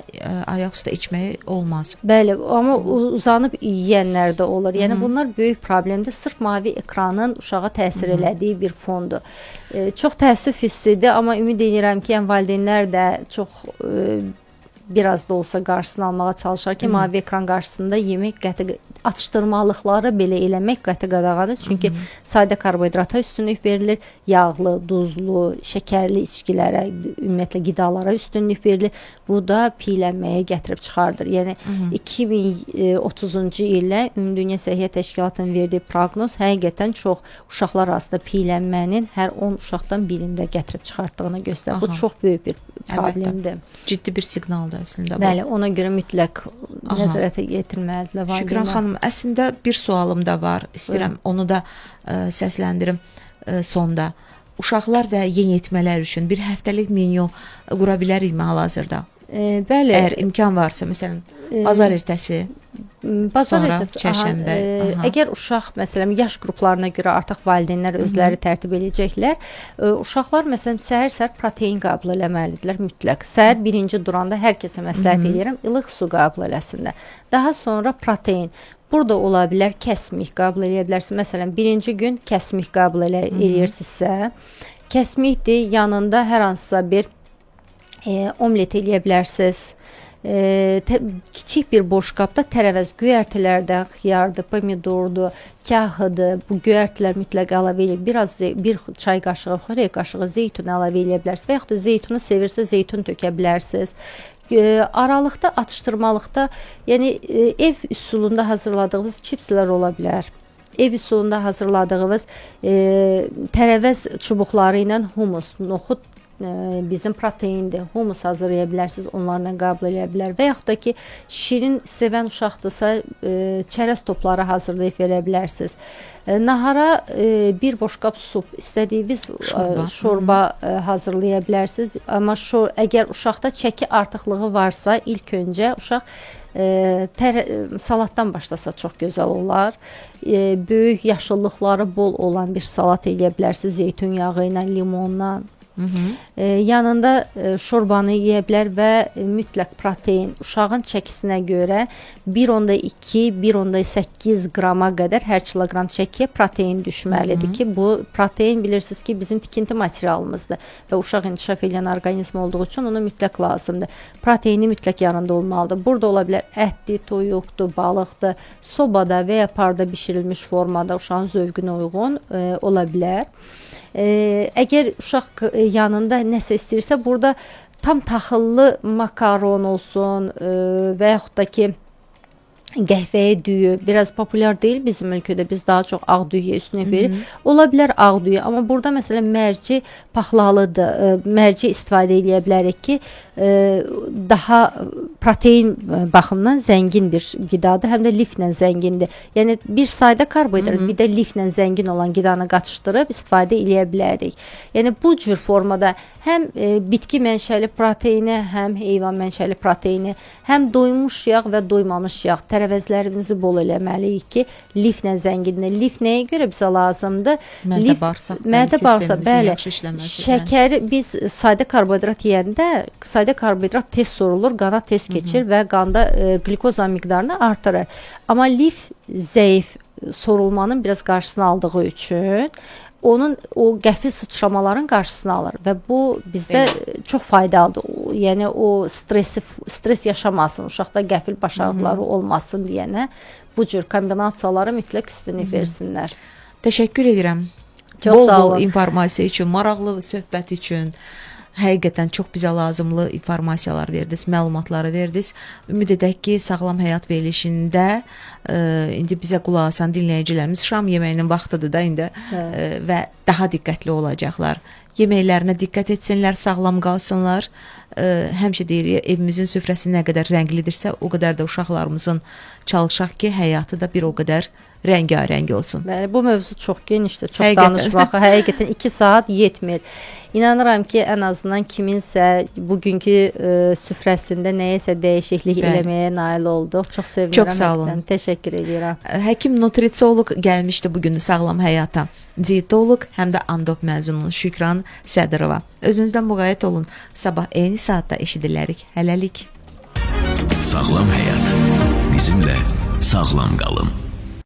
ayaq üstə içmək olmaz. Bəli, amma uzanıb yeyənlər də olur. Yəni bunlar böyük problemdir. Sırf mavi ekranın uşağa təsir elədiyi bir fondur. Çox təəssüf hissidir, amma ümid edirəm ki, valideynlər də çox biraz da olsa qarşısını almağa çalışar ki, mavi ekran qarşısında yemək atışdırmalıqları belə eləmək qəti qadağandır. Çünki sadə karbohidrata üstünlük verilir, yağlı, duzlu, şəkərli içkilərə, ümumiyyətlə qidalara üstünlük verilir. Bu da piylənməyə gətirib çıxardır. Yəni 2030-cu illə Ümumdünya Səhiyyə Təşkilatının verdiyi proqnoz həqiqətən çox uşaqlar arasında piylənmənin hər 10 uşaqdan birində gətirib çıxartdığını göstərir. Bu çox böyük bir problemdir. Ciddi bir siqnaldır əslində bu. Bəli, ona görə mütləq nəzarətə yetirməlidirlər valideynlər. Şükran xanım, əslində bir sualım da var. İstəyirəm onu da səsləndirim sonda. Uşaqlar və yeniyetmələr üçün bir həftəlik menyu qura bilərikmi hal-hazırda? Bəli. Əgər imkan varsa, məsələn, bazar ertəsi, sonra çərşənbə. Əgər uşaq, məsələn, yaş qruplarına görə artıq valideynlər özləri tərtib edəcəklər, uşaqlar, məsələn, səhər-səhər protein qəbul eləməlidirlər mütləq. Səhər birinci duranda hər kəsə məsləhət edirəm, ilıq su qəbul eləsinlər. Daha sonra protein. Burada ola bilər kəsmik qəbul eləyə bilərsiniz. Məsələn, birinci gün kəsmik qəbul eləyirsinizsə, kəsmikdir, yanında hər hansısa bir omlet eləyə bilərsiniz. Kiçik bir boş qabda tərəvəz, göyərtilərdən xiyardır, pomidordur, kahıdır. Bu göyərtilər mütləq əlavə eləyib. Bir çay qaşığı, xörək qaşığı zeytun əlavə eləyə bilərsiniz. Və yaxud da zeytunu sevirsiniz, zeytun tökə bilərsiniz. Aralıqda, atışdırmalıqda, yəni ev üsulunda hazırladığınız çipslər ola bilər. Ev üsulunda hazırladığınız tərəvəz çubuqları ilə humus, noxud bizim proteindir. Humus hazırlaya bilərsiniz, onlarla qəbul eləyə bilər. Və yaxud da ki, şirin sevən uşaqdırsa, çərəz topları hazırlayıb verə bilərsiniz. Nahara bir boşqab sup, istədiyiniz şorba hazırlaya bilərsiniz. Amma əgər uşaqda çəki artıqlığı varsa, ilk öncə uşaq salatdan başlasa çox gözəl olar. Böyük yaşıllıqları bol olan bir salat eləyə bilərsiniz, zeytun yağı ilə, limonla. Yanında şorbanı yeyə bilər və mütləq protein uşağın çəkisinə görə 1.2, 1.8 qrama qədər hər kiloqram çəkiyə protein düşməlidir ki, bu protein bilirsiniz ki, bizim tikinti materialımızdır və uşaq inkişaf edən orqanizm olduğu üçün ona mütləq lazımdır. Proteini mütləq yanında olmalıdır. Burada ola bilər ətdir, toyuqdur, balıqdır, sobada və ya parda bişirilmiş formada uşağın zövqünə uyğun ola bilər. Əgər uşaq yanında nəsə istəyirsə, burada tam taxıllı makaron olsun və yaxud da ki, qəhvəyə düyü biraz populyar deyil bizim ölkədə. Biz daha çox ağ düyüyə üstünlük veririk. Ola bilər ağ düyü, amma burada məsələn mərci paxlalıdır. Mərci istifadə edə bilərik ki, daha protein baxımından zəngin bir qidadır, həm də liflə zəngindir. Yəni bir sayda karbohidrat, bir də liflə zəngin olan qidanı qatışdırıb istifadə edə bilərik. Yəni bu cür formada həm bitki mənşəli proteini, həm heyvan mənşəli proteini, həm doymuş yağ və doymamış yağ tərəvəzlərimizi bol eləməliyik ki, liflə zəngindir. Lif nəyə görə bizə lazımdır? Mədə bağırsaq bəli. Şəkəri biz sadə karbohidrat yeyəndə sadə karbohidrat tez sorulur, qana tez keçir və qanda qlikoza miqdarını artırır. Amma lif zəif sorulmanın biraz qarşısını aldığı üçün onun o qəfil sıçramaların qarşısını alır və bu bizdə çox faydalıdır. Yəni o stres yaşamasın, uşaqda qəfil baş ağrıları olmasın deyənə bu cür kombinasiyalara mütləq üstünlük versinlər. Təşəkkür edirəm. Çox sağ olun. Bol informasiya üçün, maraqlı söhbət üçün. Həqiqətən çox bizə lazımlı informasiyalar verdiniz, məlumatları verdiniz. Ümid edək ki, sağlam həyat verilişində indi bizə qulaq asan dinləyicilərimiz şam yeməyinin vaxtıdır da indi və daha diqqətli olacaqlar. Yeməklərinə diqqət etsinlər, sağlam qalsınlar. Həmişə deyirik, evimizin süfrəsi nə qədər rənglidirsə, o qədər də uşaqlarımızın çalışaq ki, həyatı da bir o qədər rəngarəng olsun. Bəli, bu mövzu çox genişdir, çox danışmaq. Həqiqətən 2 saat yetmir. İnanıram ki, ən azından kiminsə bugünkü süfrəsində nəyəsə dəyişiklik eləməyə nail olduq. Çox sevinirəm. Çox sağ olun. Təşəkkür edirəm. Həkim nutrisioloq gəlmişdi bu gün Sağlam Həyata. Dietoloq, həm də Andop məzunu Şükran Sədırova. Özünüzdən müğayət olun. Sabah eyni saatda eşidilərik. Hələlik. Sağlam həyat. Bizimlə sağlam qalın.